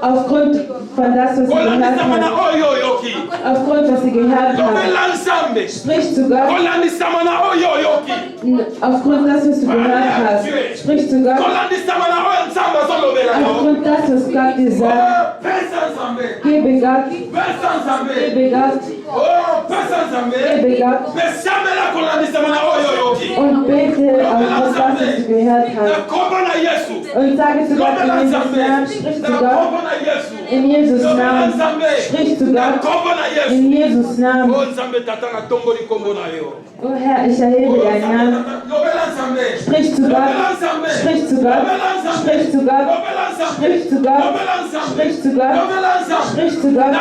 aufgrund von das, was sie Kolani gehört samana haben. oyo yoki. Aufgrund, was sie gehört haben. Lobela nsambe. Sprich zu Gott Kolani samana oyo yoki. aufgrund das, was du gehört hast. Sprich zu Gott Kolani samana oyo nsambe azolobela yo. aufgrund das, was Gott dir sagt. Oh, pesa nsambe. Gebe Gott, Pesa nsambe. gebe Gott, Oh, pesa nsambe. gebe Gott Mais samela kolani samana oyo yoki. und bete aufgrund das, was du gehört Na hast. kombo na Yesu. Und sage zu Gott Lobela in Jesus nsambe. Namen, sprich zu Na Gott kombo na Yesu. in Jesus Lobela Namen. nsambe. Sprich zu Na Gott kombo na Yesu. in Jesus Namen. Oh, nsambe tata na tomboli kombo na yo. Oh Herr, ich erhebe deinen Namen. Lobela nsambe. Sprich zu Gott, sprich zu Gott, sprich zu Gott, sprich zu Gott, sprich zu Gott, sprich zu Gott,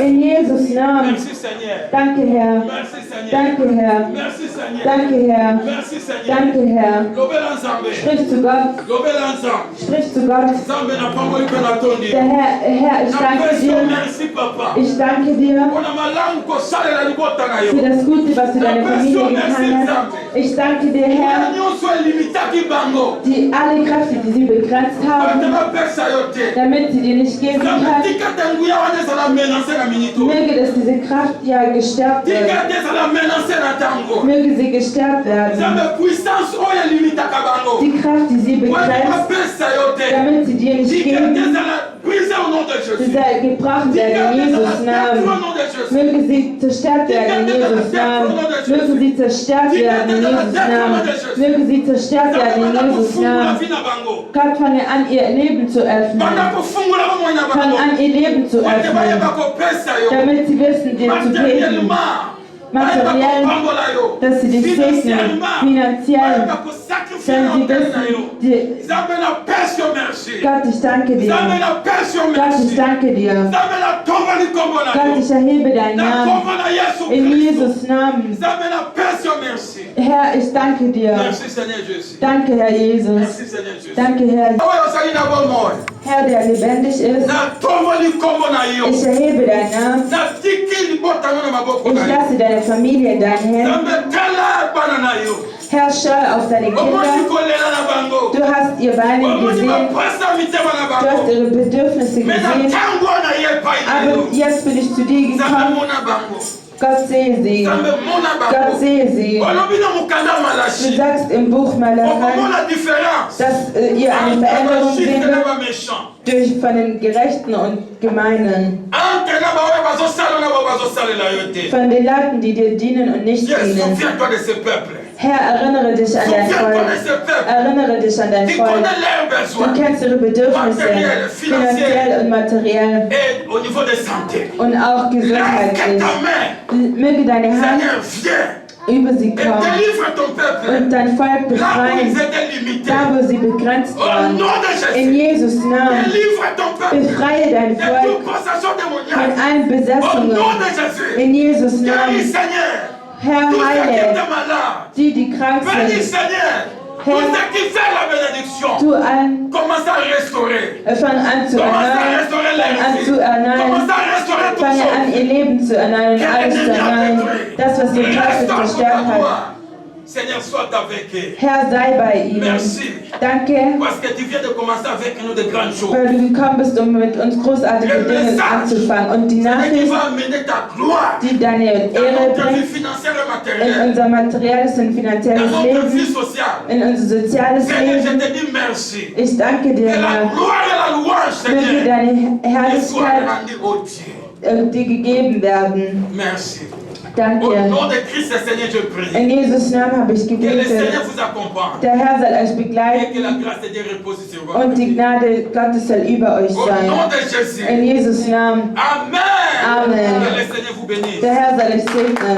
in Jesus Namen. Merci Seigneur. Danke Herr, Merci Seigneur. danke Herr, Merci Seigneur. danke Herr, Merci Seigneur. danke Herr. Lobela nsambe. Sprich zu Gott, Lobela nsambe. sprich zu Gott. Nsambe na pamboli pe na tondi. Der Herr, ich danke Napesi dir, merci papa. ich danke dir Mpona malamu kosalela libota na für yo. das Gute, was du deiner Familie getan hast. Ich danke dir, Mpona Herr, nyonso elimitaki bango. die alle Kräfte, die sie begrenzt Bato haben, bapesa yo te. damit sie dir nicht geben Nzambe können. tika te nguya wana ezala menase na minito. Möge, dass diese Kraft ja gestärkt wird. Tika te ezala menase na tango. Möge sie gestärkt werden. Nzambe puissance oyo elimitaka bango. Die Kraft, die sie Wana begrenzt, bapesa yo te. damit sie dir nicht Tika te geben, ezala brise au nom de sie Jésus. sei gebraucht Tika werden te in ezala Jesus détruit au Namen. nom de Jésus. Möge sie zerstört werden in Jesus Namen. Möge sie zerstört werden in Jesus Namen. Möge sie zerstört werden in Jesus Namen. Gott, fange an, ihr Leben zu öffnen. Fange an, ihr Leben zu öffnen, damit sie wissen, dir zu geben. Materiell, dass sie dich segnen, finanziell, dass sie wissen, Gott, ich danke dir. Gott, ich danke dir. Gott, ich erhebe deinen Namen. In Jesus Namen. Herr, ich danke dir. Merci Seigneur Jésus. Danke, Herr Jesus. Merci Seigneur Jésus. Danke, Herr. Oyo osali na bomoi. Herr, der lebendig ist. Natomboli kombo na yo. Ich erhebe deinen Namen. Natiki libotano na maboko Ich na yo. lasse deine Familie in deinen Händen. Nzambe tala bana na yo. Herr, schau auf deine Omoni Kinder. kolela na bango. Du hast ihr Weinen Omoni gesehen. bapasa mitema na Du hast bango. ihre Bedürfnisse Mais gesehen. natango na ye pai na Aber yo. jetzt bin ich zu dir Nzambe gekommen. mona bango. Gott sehe sie. Nzambe mona Gott bango. sehe sie. Olobi na mukanda Du malashi. sagst im Buch Malachi, Okomona différence. dass ihr eine Entre Veränderung bashiste sehen na wird baméchant. durch von den Gerechten und Gemeinen. Entre na baoyo bazosala na bao bazosalela yo te. Von den Leuten, die dir dienen und nicht Dieu, dienen. souviens-toi de ce peuple. Herr, erinnere dich an dein Souviens-toi de Volk. ce peuple. Erinnere dich an dein Tu Volk. connais leurs Du besoins. kennst ihre Bedürfnisse, Materiell, finanziell und materiell Et au niveau de santé. und auch Laisse que gesundheitlich. ta main, Möge deine Hand Seigneur, viens über sie et kommen délivre ton peuple. und dein Volk Là où ils befreien, étaient limités. da wo sie begrenzt Au waren. nom de In Jésus. Jesus Namen Délivre ton peuple. befreie dein De Volk toute possession von démoniaque. allen Au Besetzungen. nom de Jésus. In Jesus Guéris, Namen. Seigneur. Herr, Tous ceux qui heile étaient malades. die, die krank Bénis, sind. Seigneur. Tous Herr. ceux qui font la bénédiction. Tu an, Commence à restaurer. fang an zu Commence à erneuern, restaurer fang leur an vie. zu erneuern. Commence à restaurer toutes Fange an, choses. ihr Leben zu erneuern, alles zu erneuern. Das, was den Teufel Restaure pour zerstört ta hat. gloire. Seigneur, sois avec eux. Herr, sei bei ihnen. Merci. Danke, Parce que tu viens de commencer avec nous de grandes choses. weil du gekommen bist, um mit uns großartige Dinge anzufangen. Und die C'est qui Nachricht, va amener ta gloire die deine dans Ehre notre vie bringt, financière et in matérielle, unser materielles und dans finanzielles notre vie Leben, sociale. in unser soziales Seigneur, je Leben. te dis merci. Ich danke Que dir, la Herr. gloire et la louange, Möge Seigneur, deine te soient Herrlichkeit rendues au Dieu. dir gegeben werden. Merci. Au Danke. nom de Christ, Seigneur, je prie. In Jesus Namen habe ich Que le gebetet. Seigneur vous accompagne. Der Herr soll euch Et que begleiten la grâce de Dieu repose sur vous. und die Gnade Gottes soll über euch Au sein. nom de Jésus. In Jesus Namen. Amen. Amen. Que le Seigneur vous bénisse. Der Herr soll euch segnen.